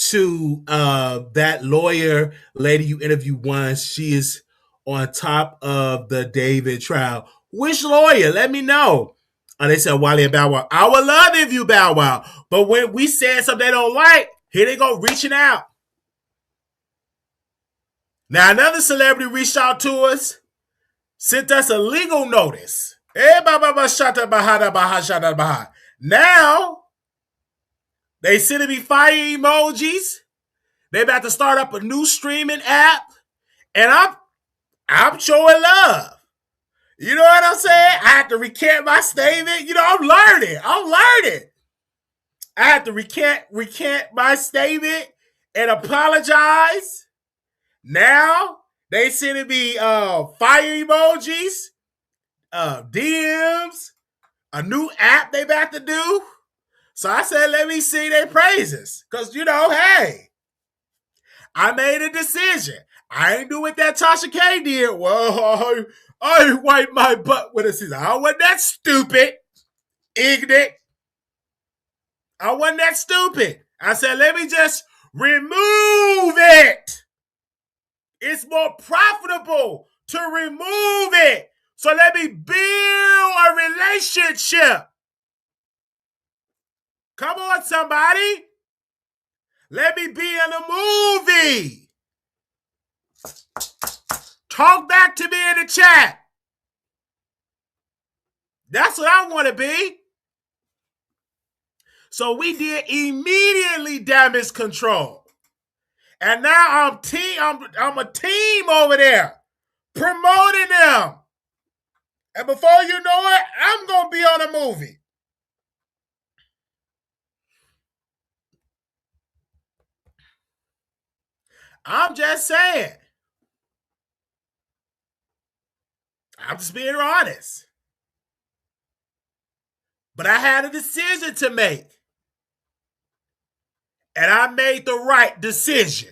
to that lawyer lady you interviewed once. She is on top of the David trial. Which lawyer? Let me know. They said Wiley and Bow Wow. I would love to interview Bow Wow. But when we said something they don't like, here they go reaching out. Now another celebrity reached out to us, sent us a legal notice. Now, they sending me fire emojis. They about to start up a new streaming app. And I'm showing love. You know what I'm saying? I have to recant my statement. I'm learning. I have to recant my statement and apologize. Now they sending me fire emojis, DMs, a new app they about to do. So I said, let me see their praises. Because, hey, I made a decision. I ain't do what that Tasha K did. Well, I wipe my butt with a scissor. I wasn't that stupid, ignorant. I wasn't that stupid. I said, let me just remove it. It's more profitable to remove it. So let me build a relationship. Come on, somebody. Let me be in a movie. Talk back to me in the chat. That's what I want to be. So we did immediately damage control. And now I'm a team over there promoting them. And before you know it, I'm going to be on a movie. I'm just saying. I'm just being honest. But I had a decision to make. and I made the right decision.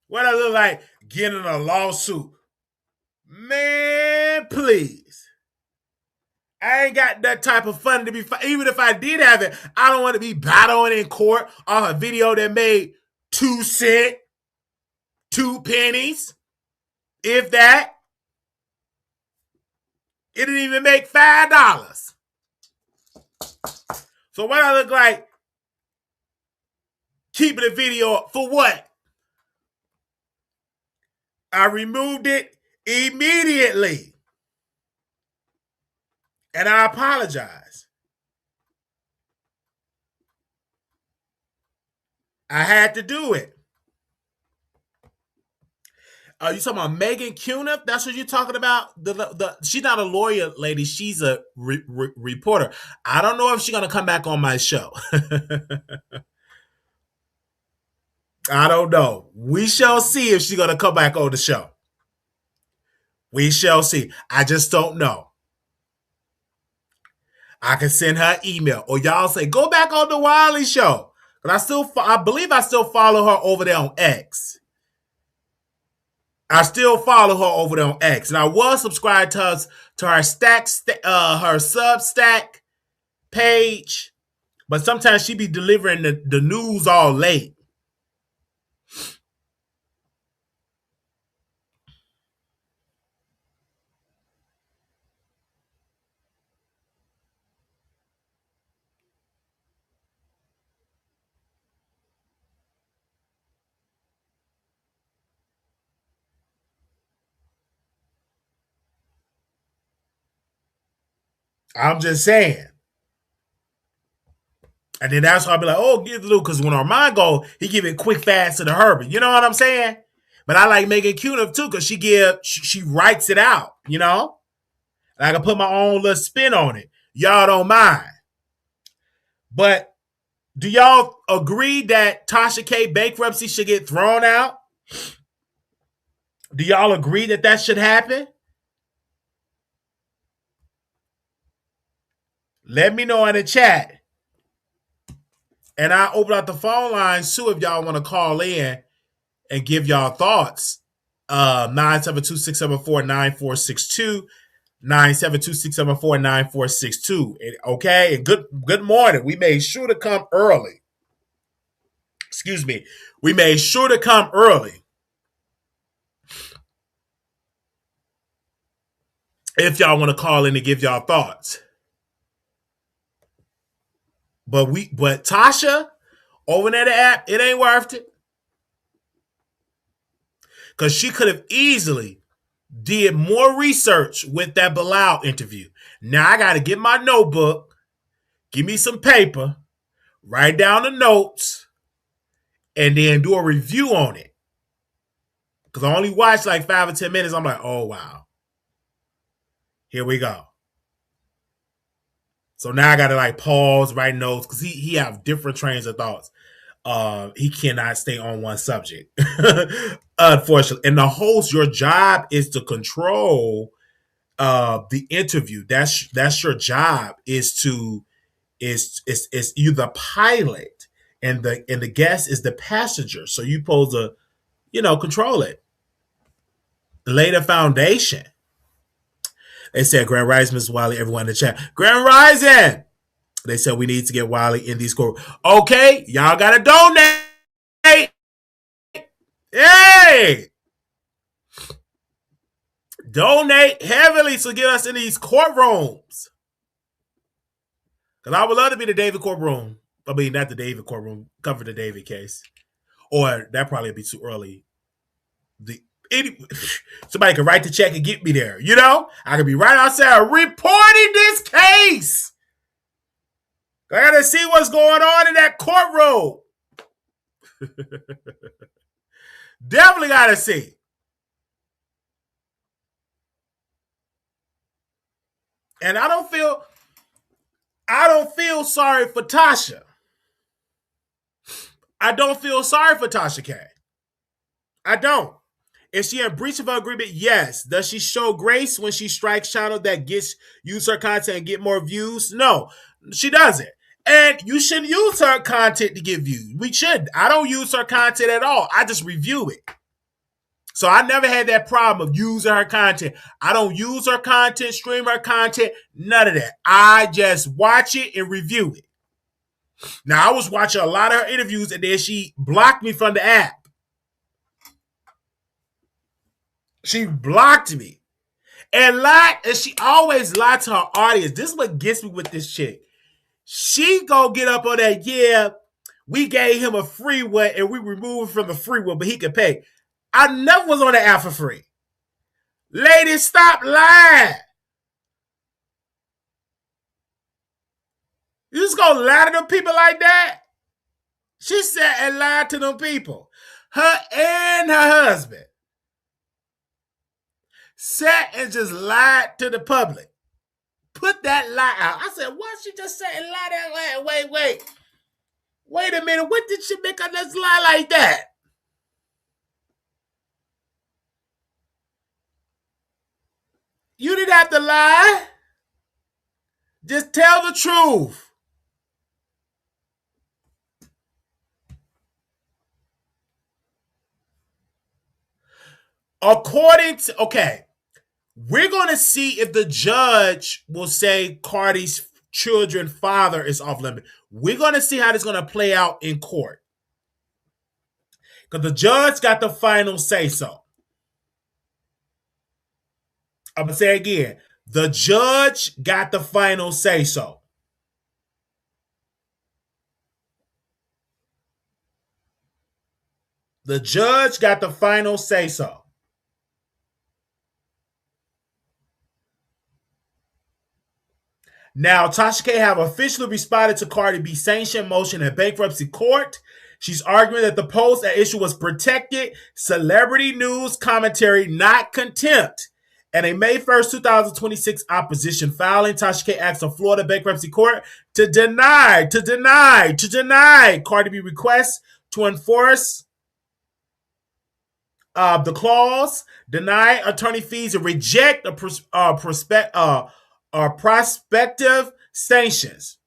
What I look like getting a lawsuit. Man, please. I ain't got that type of fun to be. Even if I did have it, I don't want to be battling in court on a video that made 2 cents, 2 pennies, if that. It didn't even make $5. So what I look like keeping the video up for what? I removed it immediately. And I apologize. I had to do it. You talking about Megan Cuniff? That's what you're talking about? She's not a lawyer, lady. She's a reporter. I don't know if she's going to come back on my show. I don't know. We shall see if she's going to come back on the show. We shall see. I just don't know. I can send her email, or y'all say, go back on the Wiley show. But I believe I still follow her over there on X. I still follow her over there on X, and I was subscribed to her her Substack page, but sometimes she be delivering the news all late. I'm just saying. And then that's why I'll be like, oh, give the Luke, because when Armand go, he give it quick, fast to the Herbert. You know what I'm saying? But I like Megan Cuniff too, because she writes it out, you know? And I can put my own little spin on it. Y'all don't mind. But do y'all agree that Tasha K bankruptcy should get thrown out? Do y'all agree that that should happen? Let me know in the chat. And I open up the phone lines too if y'all want to call in and give y'all thoughts. 972-674-9462. 972-674-9462. Okay, and good morning. We made sure to come early. Excuse me. We made sure to come early. If y'all want to call in and give y'all thoughts. But Tasha, over there the app, it ain't worth it. Because she could have easily did more research with that Bilal interview. Now I got to get my notebook, give me some paper, write down the notes, and then do a review on it. Because I only watched like 5 or 10 minutes. I'm like, oh, wow. Here we go. So now I got to like pause, write notes, because he have different trains of thoughts. He cannot stay on one subject, unfortunately. And the host, your job is to control the interview. That's your job, is you the pilot, and the guest is the passenger. So you supposed to, control it. Lay the foundation. They said Grand Rising, Mr. Wiley, everyone in the chat. Grand Rising! They said we need to get Wiley in these court. Okay, y'all gotta donate. Hey! Donate heavily to get us in these courtrooms. Because I would love to be the David courtroom. I mean, not the David courtroom. Cover the David case. Or that probably would be too early. Somebody could write the check and get me there. I could be right outside reporting this case. I got to see what's going on in that courtroom. Definitely got to see. And I don't feel sorry for Tasha. I don't feel sorry for Tasha K. I don't. Is she in breach of her agreement? Yes. Does she show grace when she strikes channel that use her content and get more views? No, she doesn't. And you shouldn't use her content to get views. We shouldn't. I don't use her content at all. I just review it. So I never had that problem of using her content. I don't use her content, stream her content, none of that. I just watch it and review it. Now, I was watching a lot of her interviews and then she blocked me from the app. She blocked me. And lied, and she always lied to her audience. This is what gets me with this chick. She gonna get up on that, yeah, we gave him a free one and we removed him from the free one, but he could pay. I never was on the app for free. Ladies, stop lying. You just gonna lie to them people like that? She sat and lied to them people. Her and her husband sat and just lied to the public. Put that lie out. I said, why she just sat and lied that way? Wait a minute. What did she make her just lie like that? You didn't have to lie. Just tell the truth. According to, okay, we're going to see if the judge will say Cardi's children father is off limit. We're going to see how this is going to play out in court. Because the judge got the final say so. I'm going to say again. The judge got the final say so. The judge got the final say so. Now, Tasha K have officially responded to Cardi B's sanction motion in bankruptcy court. She's arguing that the post at issue was protected celebrity news commentary, not contempt. And a May 1st, 2026 opposition filing, Tasha K asked the Florida bankruptcy court to deny Cardi B requests to enforce the clause, deny attorney fees, and reject the prospective sanctions.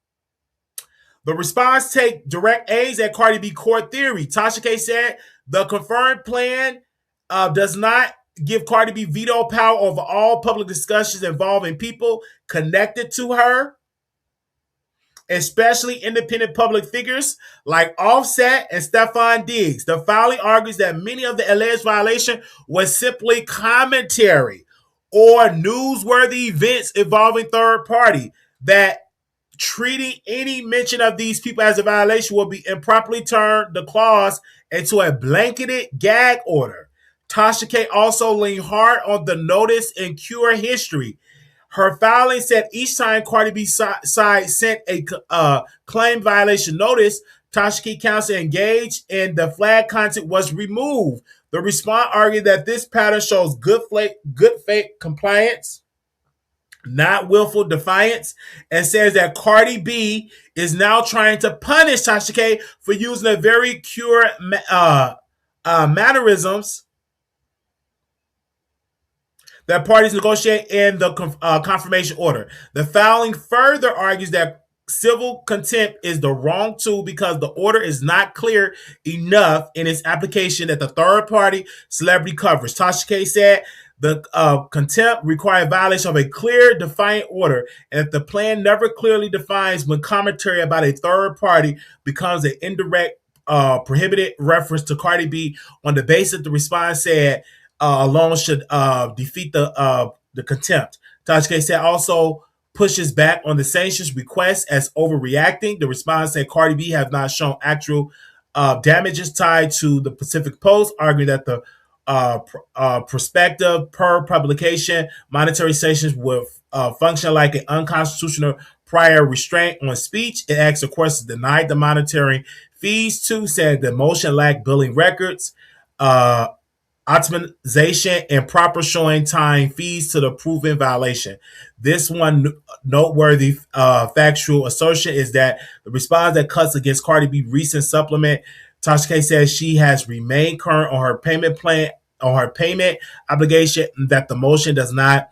The response take direct aims at Cardi B court theory. Tasha K said the confirmed plan does not give Cardi B veto power over all public discussions involving people connected to her, especially independent public figures like Offset and Stephon Diggs. The filing argues that many of the alleged violation was simply commentary or newsworthy events involving third party, that treating any mention of these people as a violation will be improperly turned the clause into a blanketed gag order. Tasha K also leaned hard on the notice and cure history. Her filing said each time Cardi B side sent a claim violation notice, Tasha K counsel engaged and the flag content was removed. The response argued that this pattern shows good faith compliance, not willful defiance, and says that Cardi B is now trying to punish Tasha K for using a very pure mannerisms that parties negotiate in the confirmation order. The filing further argues that civil contempt is the wrong tool because the order is not clear enough in its application that the third party celebrity coverage. Tasha K said the contempt requires violation of a clear, defined order, and if the plan never clearly defines when commentary about a third party becomes an indirect, prohibited reference to Cardi B on the basis the response said alone should defeat the contempt. Tasha K said also pushes back on the sanctions request as overreacting. The response said Cardi B have not shown actual damages tied to the Pacific Post, arguing that the prospective per publication monetary sanctions will function like an unconstitutional prior restraint on speech. It asked the courts to deny the monetary fees too, said the motion lacked billing records, optimization, and proper showing time fees to the proven violation. This one noteworthy factual assertion is that the response that cuts against Cardi B recent supplement, Tasha K says she has remained current on her payment plan, on her payment obligation, that the motion does not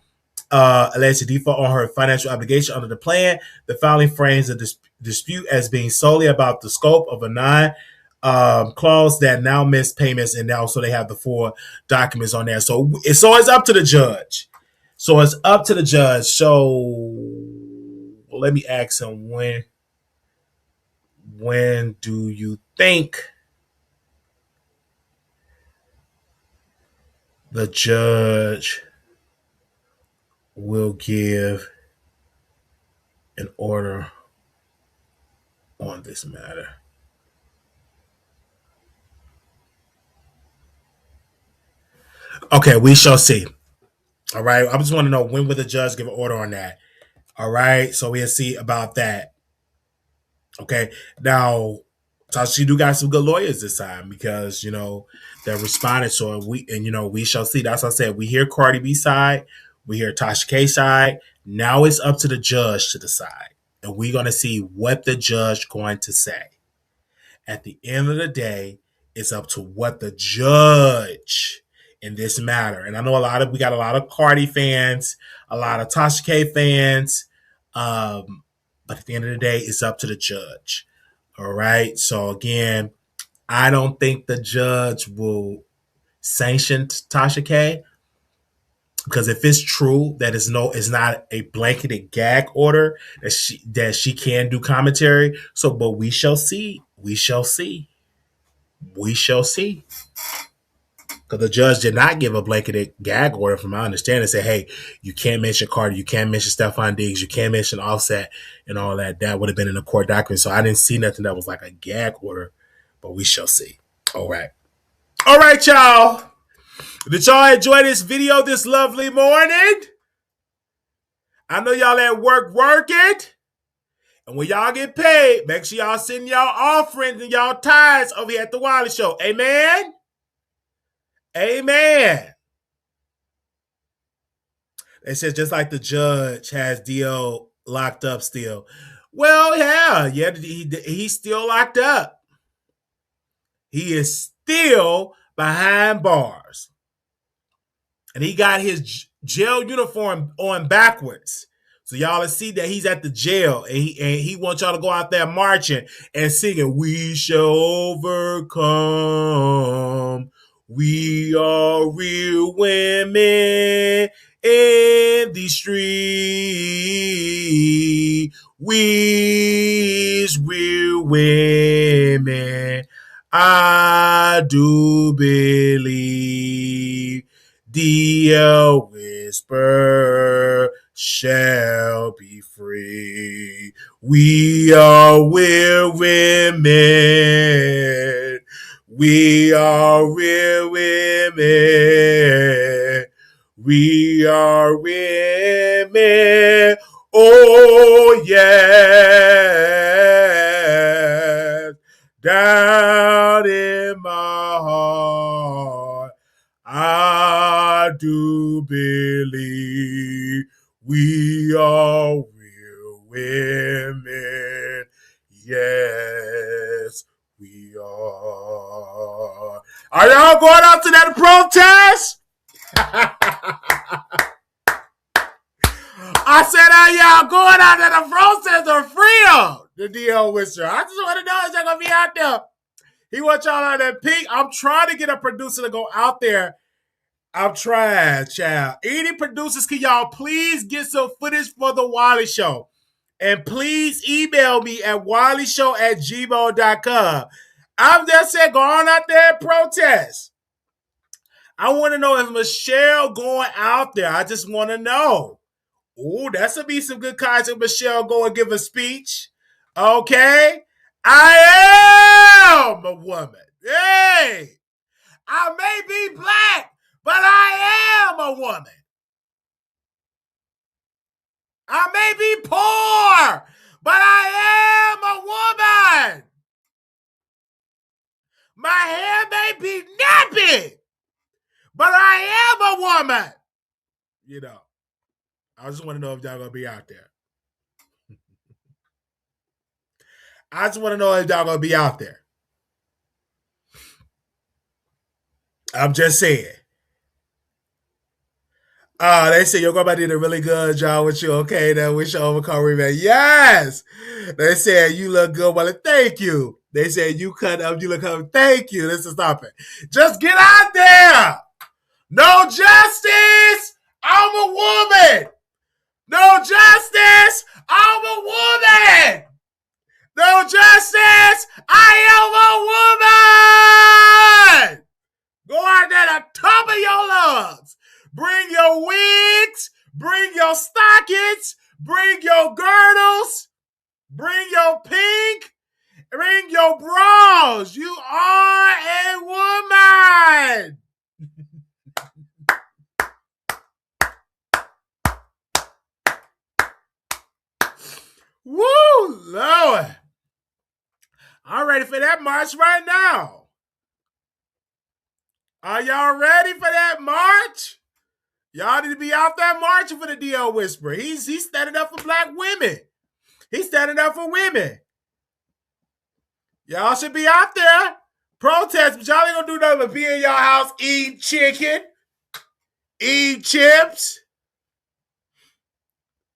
allege a default on her financial obligation under the plan. The filing frames dispute as being solely about the scope of a non clause that now missed payments, and now so they have the 4 documents on there. So it's up to the judge. So it's up to the judge. So let me ask him when do you think the judge will give an order on this matter? Okay, we shall see. All right. I just want to know, when will the judge give an order on that? All right. So we'll see about that. Okay. Now, Tasha, you do got some good lawyers this time, because they responded. So we shall see. That's what I said. We hear Cardi B side, we hear Tasha K side. Now it's up to the judge to decide, and we're gonna see what the judge going to say. At the end of the day, it's up to what the judge in this matter. And I know we got a lot of Cardi fans, a lot of Tasha K fans. But at the end of the day, it's up to the judge. All right. So again, I don't think the judge will sanction Tasha K, because if it's true that it's not a blanketed gag order, that she can do commentary. So, but we shall see. We shall see. We shall see. Because the judge did not give a blanketed gag order, from my understanding. Say, hey, you can't mention Cardi, you can't mention Stephon Diggs, you can't mention Offset, and all that. That would have been in the court document. So I didn't see nothing that was like a gag order, but we shall see. All right. All right, y'all. Did y'all enjoy this video this lovely morning? I know y'all at work working. And when y'all get paid, make sure y'all send y'all offerings and y'all tithes over here at the Wiley Show. Amen? Amen. It says just like the judge has DL locked up still. Well, yeah, he's still locked up. He is still behind bars. And he got his jail uniform on backwards. So y'all will see that he's at the jail, and he wants y'all to go out there marching and singing, "We shall overcome. We are real women in the street. We's real women. I do believe the whisper shall be free. We are real women. We are real women. We are women. Oh, yes. Down in my heart, I do believe we are real women. Yes, we are. Are y'all going out to that protest? I said, are y'all going out to the protest or freedom? The DL Whisper. I just want to know if y'all going to be out there. He wants y'all out there pink. I'm trying to get a producer to go out there. I'm trying, child. Any producers, can y'all please get some footage for the Wiley Show? And please email me at wileyshow@gmail.com. I'm just saying, go on out there and protest. I want to know, if Michelle going out there? I just want to know. Ooh, that's going to be some good content. Michelle go and give a speech. Okay? I am a woman. Hey! I may be black, but I am a woman. I may be poor, but I am a woman. My hair may be nappy, but I am a woman. I just want to know if y'all going to be out there. I just want to know if y'all going to be out there. I'm just saying. They say your grandma did a really good job with you. Okay, then we should overcome revenge. Yes. They said you look good, well, thank you. They said you cut up, you look up. Thank you. This is stop it. Just get out there. No justice. I'm a woman. No justice. I'm a woman. No justice. I am a woman. Go out there to the top of your lungs. Bring your wigs. Bring your stockings. Bring your girdles. Bring your pink. Bring your bras. You are a woman. Woo, Lord. I'm ready for that march right now. Are y'all ready for that march? Y'all need to be out there marching for the DL Whisperer. He's standing up for black women. He's standing up for women. Y'all should be out there protest, but y'all ain't gonna do nothing but be in y'all house, eat chicken, eat chips.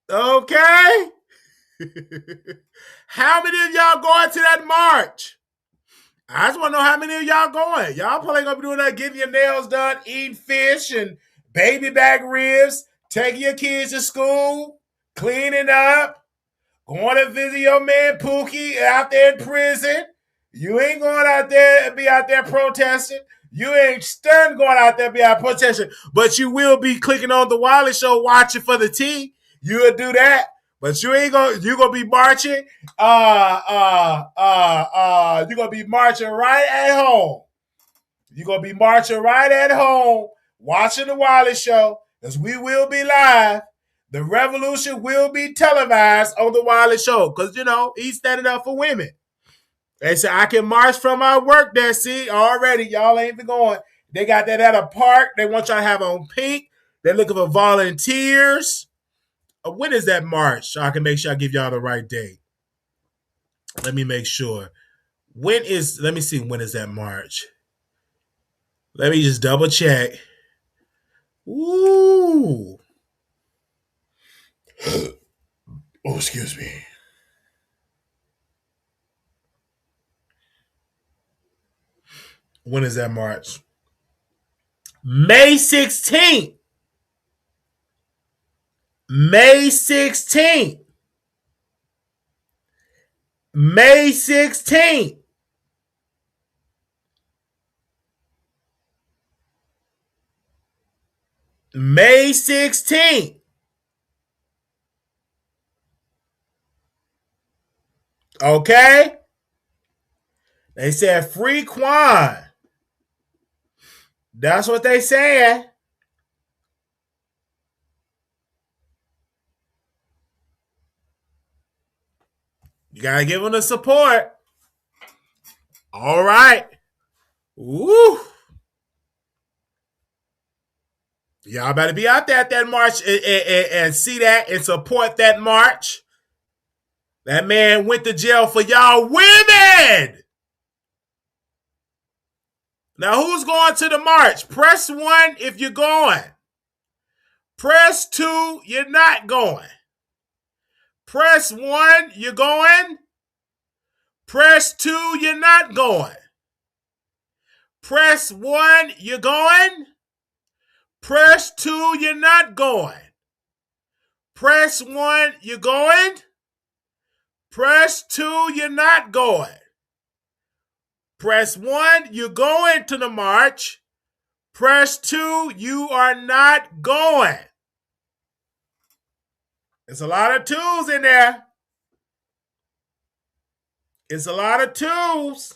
Okay? How many of y'all going to that march? I just want to know how many of y'all going. Y'all probably gonna be doing that, getting your nails done, eating fish and baby back ribs, taking your kids to school, cleaning up, going to visit your man Pookie out there in prison. You ain't going out there and be out there protesting. You ain't stunned going out there and be out protesting. But you will be clicking on the Wiley Show watching for the tea. You'll do that. But you ain't gonna be marching. You're gonna be marching right at home. You're gonna be marching right at home, watching the Wiley Show, because we will be live. The revolution will be televised on the Wiley Show, because he's standing up for women. They say I can march from my work there. See, already y'all ain't even going. They got that at a park. They want y'all to have on pink. They're looking for volunteers. When is that march? So I can make sure I give y'all the right date. Let me make sure. Let me see, when is that march? Let me just double check. Ooh. Oh, excuse me. When is that march? May 16th. May 16th. May 16th. May 16th. Okay? They said free Quan. That's what they said. You gotta give them the support. All right. Woo. Y'all better be out there at that march and see that and support that march. That man went to jail for y'all women. Now, who's going to the march? Press 1 if you're going. Press 2, you're not going. Press 1, you're going. Press 2, you're not going. Press 1, you're going. Press 2, you're not going. Press 1, you're going. Press 2, you're not going. Press 1, you're going to the march. Press 2, you are not going. It's a lot of twos in there. It's a lot of twos.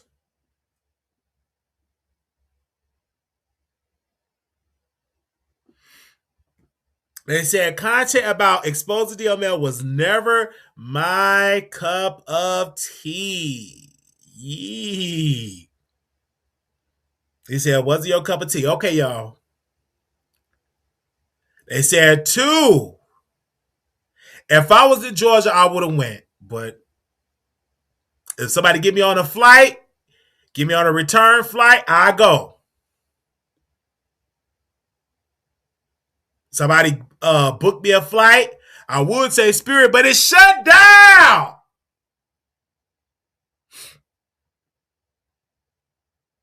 They said content about exposing DML was never my cup of tea. Yee. He said, was it your cup of tea? Okay, y'all. They said 2. If I was in Georgia, I would have went. But if somebody get me on a flight, get me on a return flight, I go. Somebody booked me a flight. I would say Spirit, but it's shut down.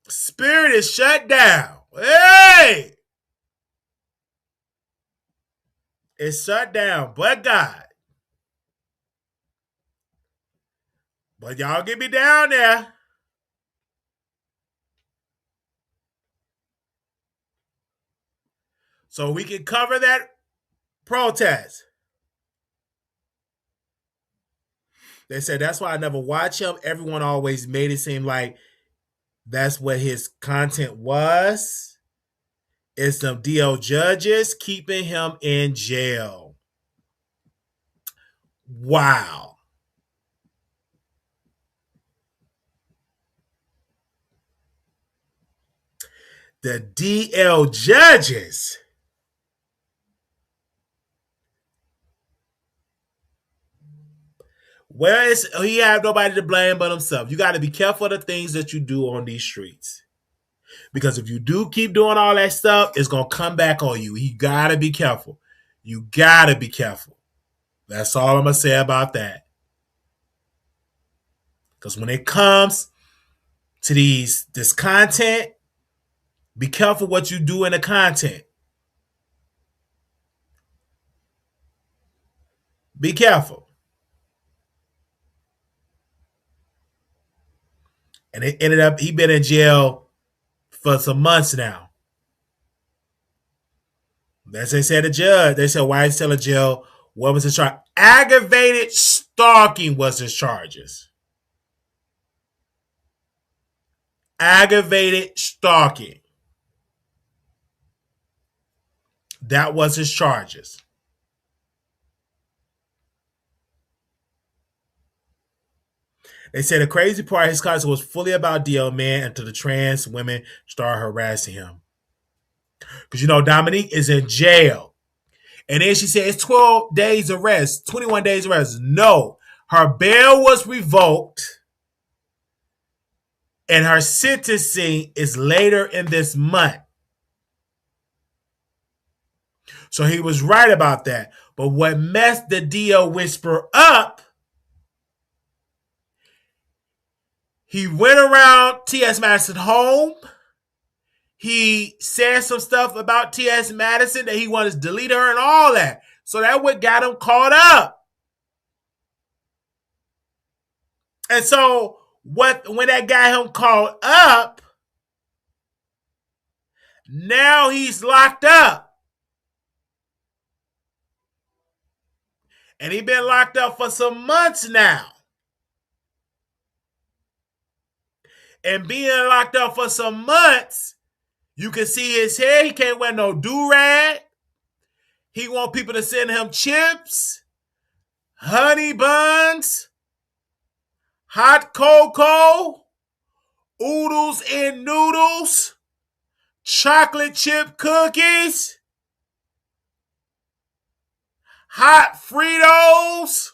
Spirit is shut down. Hey! It's shut down, but God. But y'all get me down there. So we can cover that protest. They said that's why I never watch him. Everyone always made it seem like that's what his content was. It's some DO judges keeping him in jail. Wow. The DL judges. Well, he have nobody to blame but himself. You got to be careful of the things that you do on these streets. Because if you do keep doing all that stuff, it's going to come back on you. You got to be careful. You got to be careful. That's all I'm going to say about that. Because when it comes to this content, be careful what you do in the content. Be careful. And it ended up, he been in jail for some months now. As they said, the judge, they said, why is he still in jail? What was his charge? Aggravated stalking was his charges. Aggravated stalking. That was his charges. They said the crazy part of his content was fully about DL Man until the trans women started harassing him. Because, Dominique is in jail. And then she said it's 12 days arrest, 21 days arrest. No, her bail was revoked and her sentencing is later in this month. So he was right about that. But what messed the DL Whisper up, he went around T.S. Madison's home. He said some stuff about T.S. Madison that he wanted to delete her and all that. So that what got him caught up. And so when that got him caught up, now he's locked up. And he's been locked up for some months now. And being locked up for some months, you can see his hair. He can't wear no do-rag. He want people to send him chips, honey buns, hot cocoa, oodles and noodles, chocolate chip cookies, hot Fritos,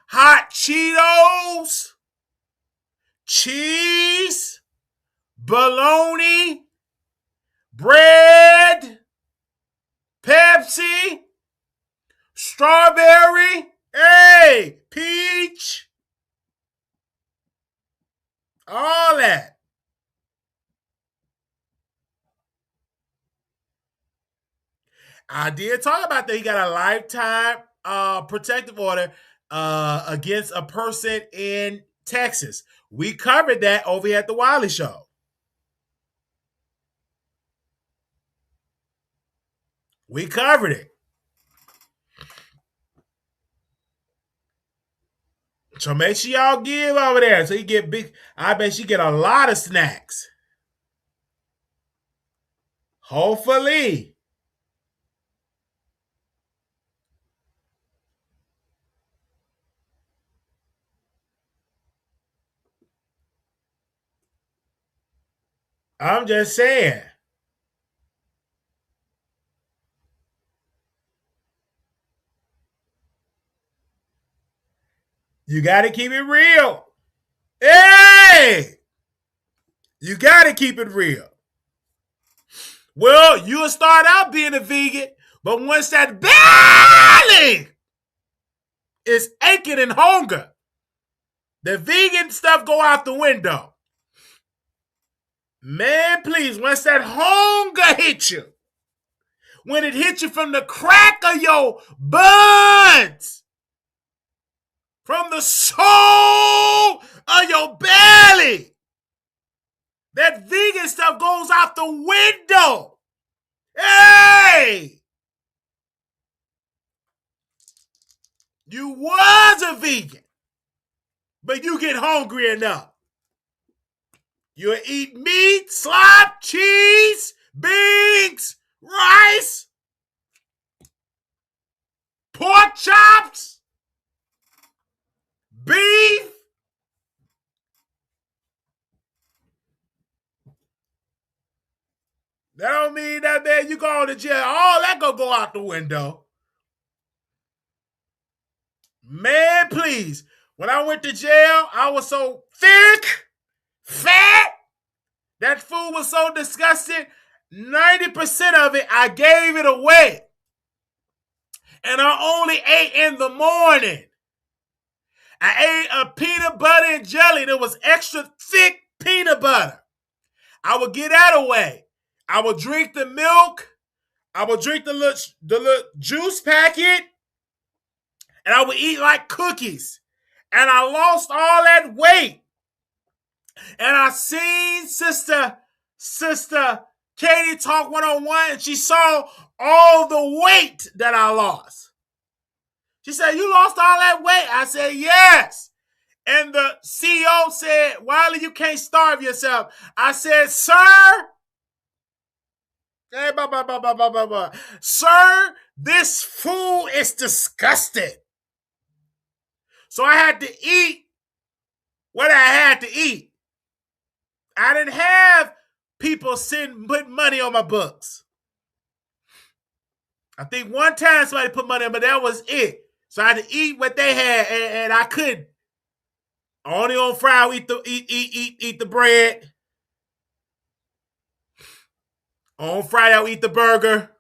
hot Cheetos, cheese, bologna, bread, Pepsi, strawberry, peach, all that. I did talk about that. He got a lifetime protective order against a person in Texas. We covered that over here at the Wiley Show. We covered it. So make sure y'all give over there. So you get big. I bet you get a lot of snacks. Hopefully. I'm just saying. You got to keep it real. Hey! You got to keep it real. Well, you'll start out being a vegan, But once that belly is aching and hunger, the vegan stuff go out the window. Man, please, once that hunger hits you, when it hits you from the crack of your buds, from the soul of your belly, that vegan stuff goes out the window. Hey! You was a vegan, but you get hungry enough. You'll eat meat, slop, cheese, beans, rice, pork chops, beef. That don't mean that, man, you go to jail. All that gonna go out the window. Man, please. When I went to jail, I was so thick, fat. That food was so disgusting. 90% of it, I gave it away. And I only ate in the morning. I ate a peanut butter and jelly that was extra thick peanut butter. I would get that away. I would drink the milk. I would drink the little juice packet. And I would eat like cookies. And I lost all that weight. And I seen Sister Katie talk one-on-one, and she saw all the weight that I lost. She said, "You lost all that weight?" I said, "Yes." And the CEO said, "Wiley, you can't starve yourself." I said, "Sir, sir, this food is disgusting." So I had to eat what I had to eat. I didn't have people put money on my books. I think one time somebody put money on, but that was it. So I had to eat what they had, and I couldn't. Only on Friday, eat the bread. On Friday, I'll eat the burger.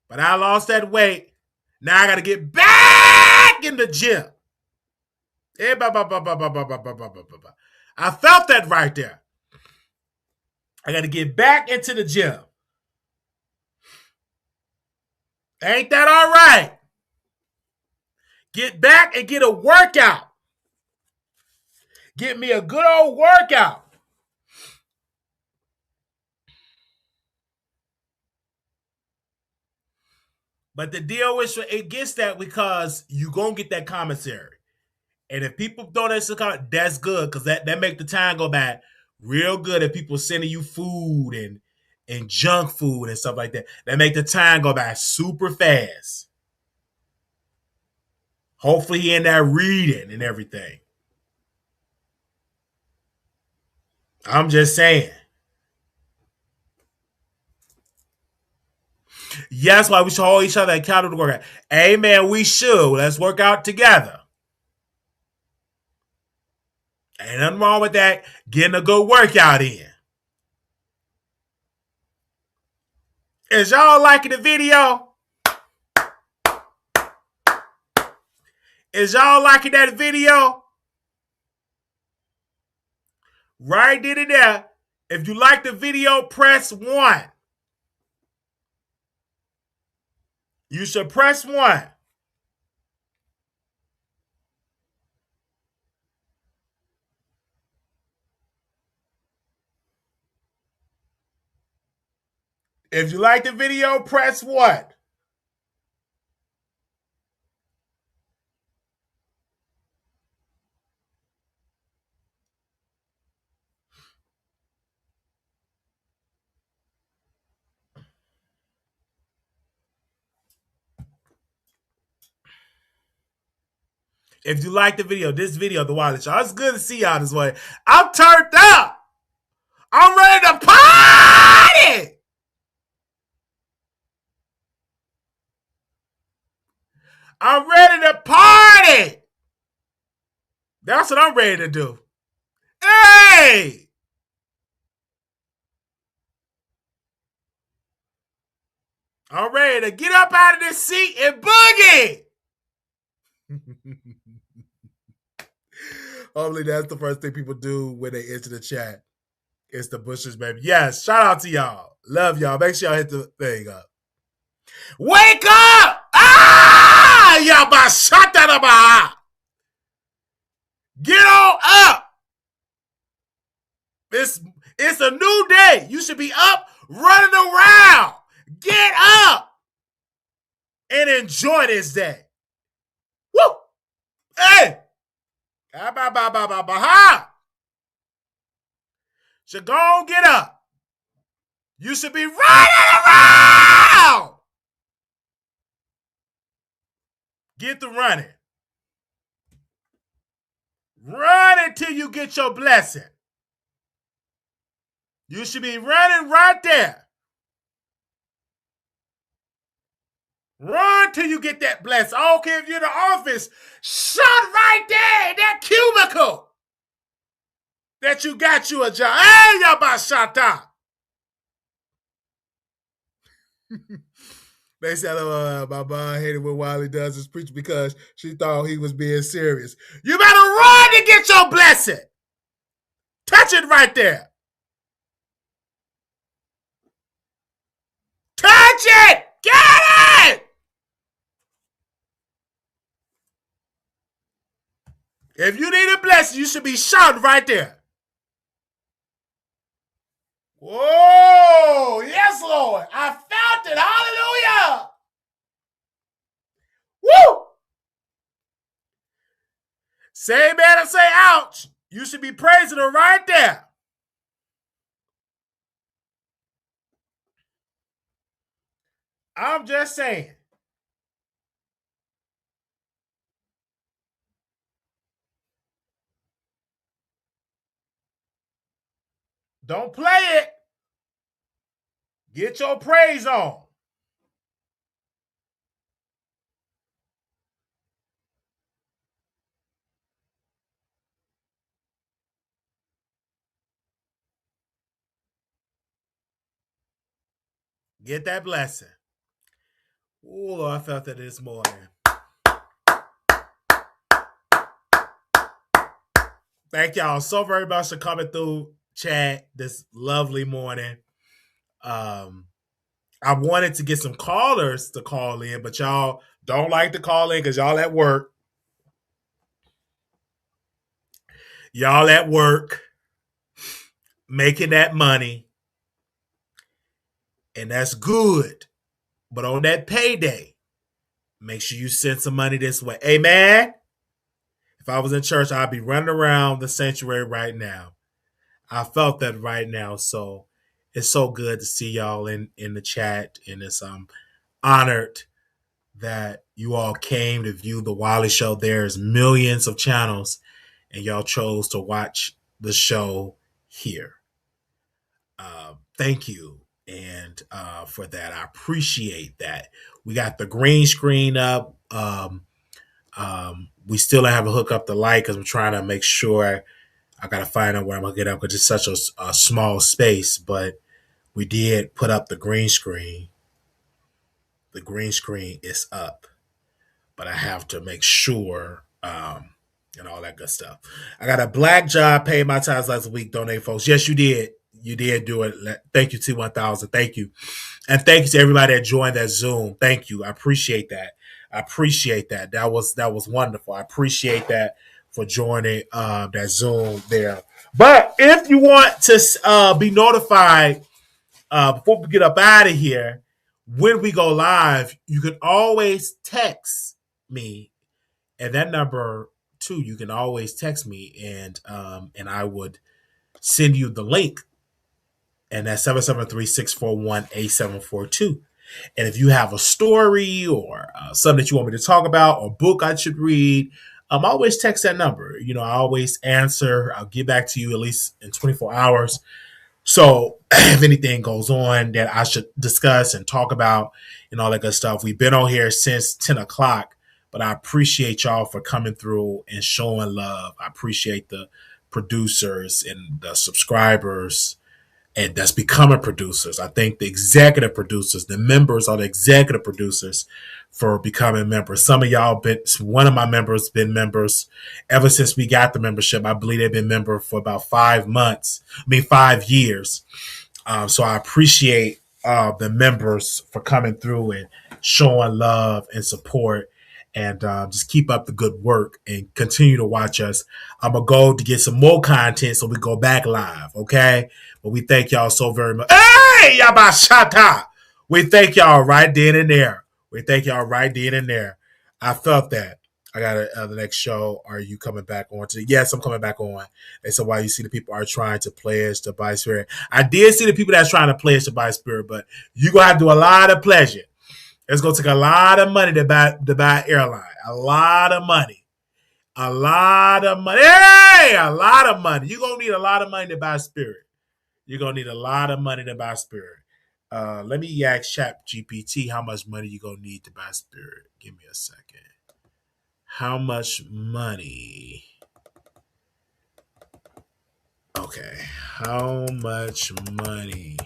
But I lost that weight. Now I got to get back in the gym. I felt that right there. I got to get back into the gym. Ain't that all right? Get back and get a workout. Get me a good old workout. But the deal is, it gets that because you going to get that commissary. And if people don't answer, that's good because that make the time go by real good. If people sending you food and junk food and stuff like that, that make the time go by super fast. Hopefully he in there reading and everything. I'm just saying. Yes, why we should hold each other accountable to work out. Amen, we should. Let's work out together. Ain't nothing wrong with that. Getting a good workout in. Is y'all liking the video? Is y'all liking that video? Right in there. If you like the video, press 1. You should press 1. If you like the video, press 1. If you like the video, this video, the Wiley Show, it's good to see y'all this way. I'm turned up. I'm ready to party. I'm ready to party. That's what I'm ready to do. Hey! I'm ready to get up out of this seat and boogie. Hopefully that's the first thing people do when they enter the chat. It's the Bushers, baby. Yes, shout out to y'all. Love y'all. Make sure y'all hit the thing up. Wake up! Ah! Y'all about shut that up. Get on up. It's a new day. You should be up, running around. Get up and enjoy this day. Woo! Hey! Should go and get up. You should be running around. Get the running. Run until you get your blessing. You should be running right there. Run till you get that blessing. I don't care if you're in the office. Shut right there in that cubicle that you got you a job. Hey, y'all about shut up. They said, my mom hated when Wiley does his preach because she thought he was being serious. You better run to get your blessing. Touch it right there. Touch it. Get it. If you need a blessing, you should be shouting right there. Whoa. Yes, Lord. I felt it. Hallelujah. Woo! Say amen and say ouch. You should be praising her right there. I'm just saying. Don't play it. Get your praise on. Get that blessing. Oh, I felt that this morning. Thank y'all so very much for coming through chat this lovely morning. I wanted to get some callers to call in, but y'all don't like to call in because y'all at work. Y'all at work making that money. And that's good. But on that payday, make sure you send some money this way. Amen. If I was in church, I'd be running around the sanctuary right now. I felt that right now. So it's so good to see y'all in the chat. And it's honored that you all came to view the Wiley Show. There's millions of channels, and y'all chose to watch the show here. Thank you. And for that, I appreciate that. We got the green screen up. We still have to hook up the light because I'm trying to make sure. I got to find out where I'm going to get up because it's such a small space. But we did put up the green screen. The green screen is up. But I have to make sure and all that good stuff. I got a black job, paid my tithes last week. Donate, folks. Yes, you did. You did do it. Thank you, T1000. Thank you. And thank you to everybody that joined that Zoom. Thank you. I appreciate that. That was wonderful. I appreciate that for joining that Zoom there. But if you want to be notified before we get up out of here, when we go live, you can always text me. And that number, too, you can always text me and I would send you the link. And that's 773-641-8742. And if you have a story or something that you want me to talk about or book I should read, always text that number. You know, I always answer. I'll get back to you at least in 24 hours. So if anything goes on that I should discuss and talk about and all that good stuff, we've been on here since 10 o'clock, but I appreciate y'all for coming through and showing love. I appreciate the producers and the subscribers and that's becoming producers. I thank the executive producers, the members are the executive producers for becoming members. Some of y'all been, one of my members been members ever since we got the membership. I believe they've been member for about 5 months. I mean, 5 years. So I appreciate the members for coming through and showing love and support. And just keep up the good work and continue to watch us. I'm going to go to get some more content so we go back live, okay? But we thank y'all so very much. Hey, Yabashata! We thank y'all right then and there. We thank y'all right then and there. I felt that. I got the next show. Are you coming back on today? Yes, I'm coming back on. And so while you see the people are trying to pledge to buy spirit, I did see the people that's trying to pledge to buy spirit, but you're going to have to do a lot of pledging. It's going to take a lot of money to buy Airline. A lot of money. A lot of money. Hey, a lot of money. You're going to need a lot of money to buy spirit. You're going to need a lot of money to buy spirit. Let me ask Chat GPT how much money you're going to need to buy spirit. Give me a second. How much money? Okay. How much money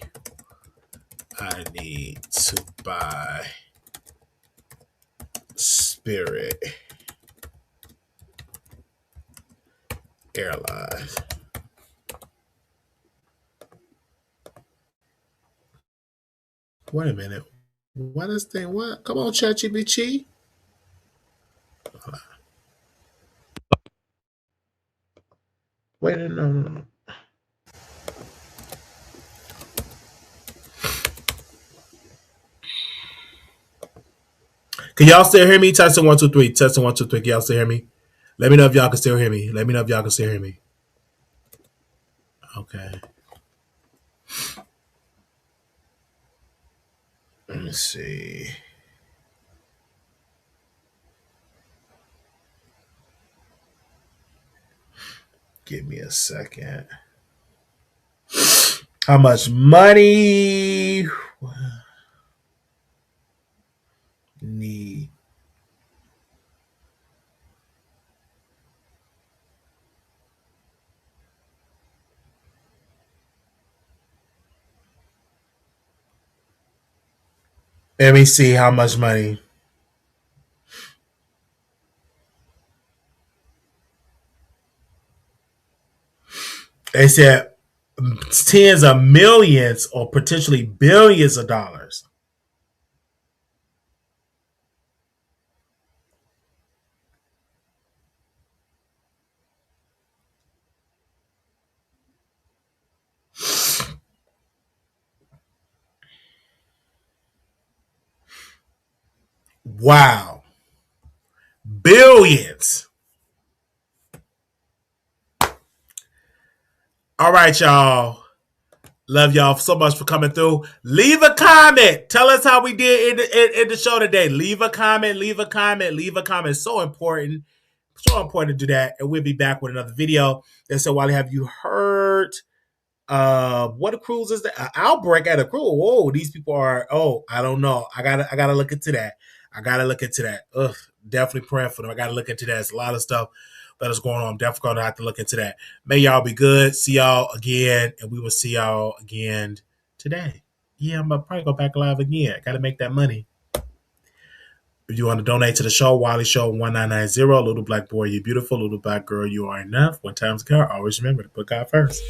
I need to buy Spirit Airlines? Wait a minute. What is thing? What? Come on, ChatGPT. Wait, no. Can y'all still hear me? Testing 1 2 3. Testing 1 2 3. Can y'all still hear me? Let me know if y'all can still hear me. Let me know if y'all can still hear me. Okay. Let me see. Give me a second. How much money need? Let me see how much money. They said tens of millions or potentially billions of dollars. Wow. Billions. All right, y'all. Love y'all so much for coming through. Leave a comment. Tell us how we did in the show today. Leave a comment. Leave a comment. Leave a comment. So important. So important to do that. And we'll be back with another video. And so, Wiley, have you heard what a cruise is that? Outbreak at a cruise. Whoa, these people are. Oh, I don't know. I gotta look into that. I gotta look into that. Ugh, definitely praying for them. I gotta look into that. It's a lot of stuff that is going on. I'm definitely gonna have to look into that. May y'all be good. See y'all again, and we will see y'all again today. Yeah, I'm gonna probably go back live again. I gotta make that money. If you want to donate to the show, Wiley Show 1990. Little black boy, you beautiful. Little black girl, you are enough. One time's a car. Always remember to put God first.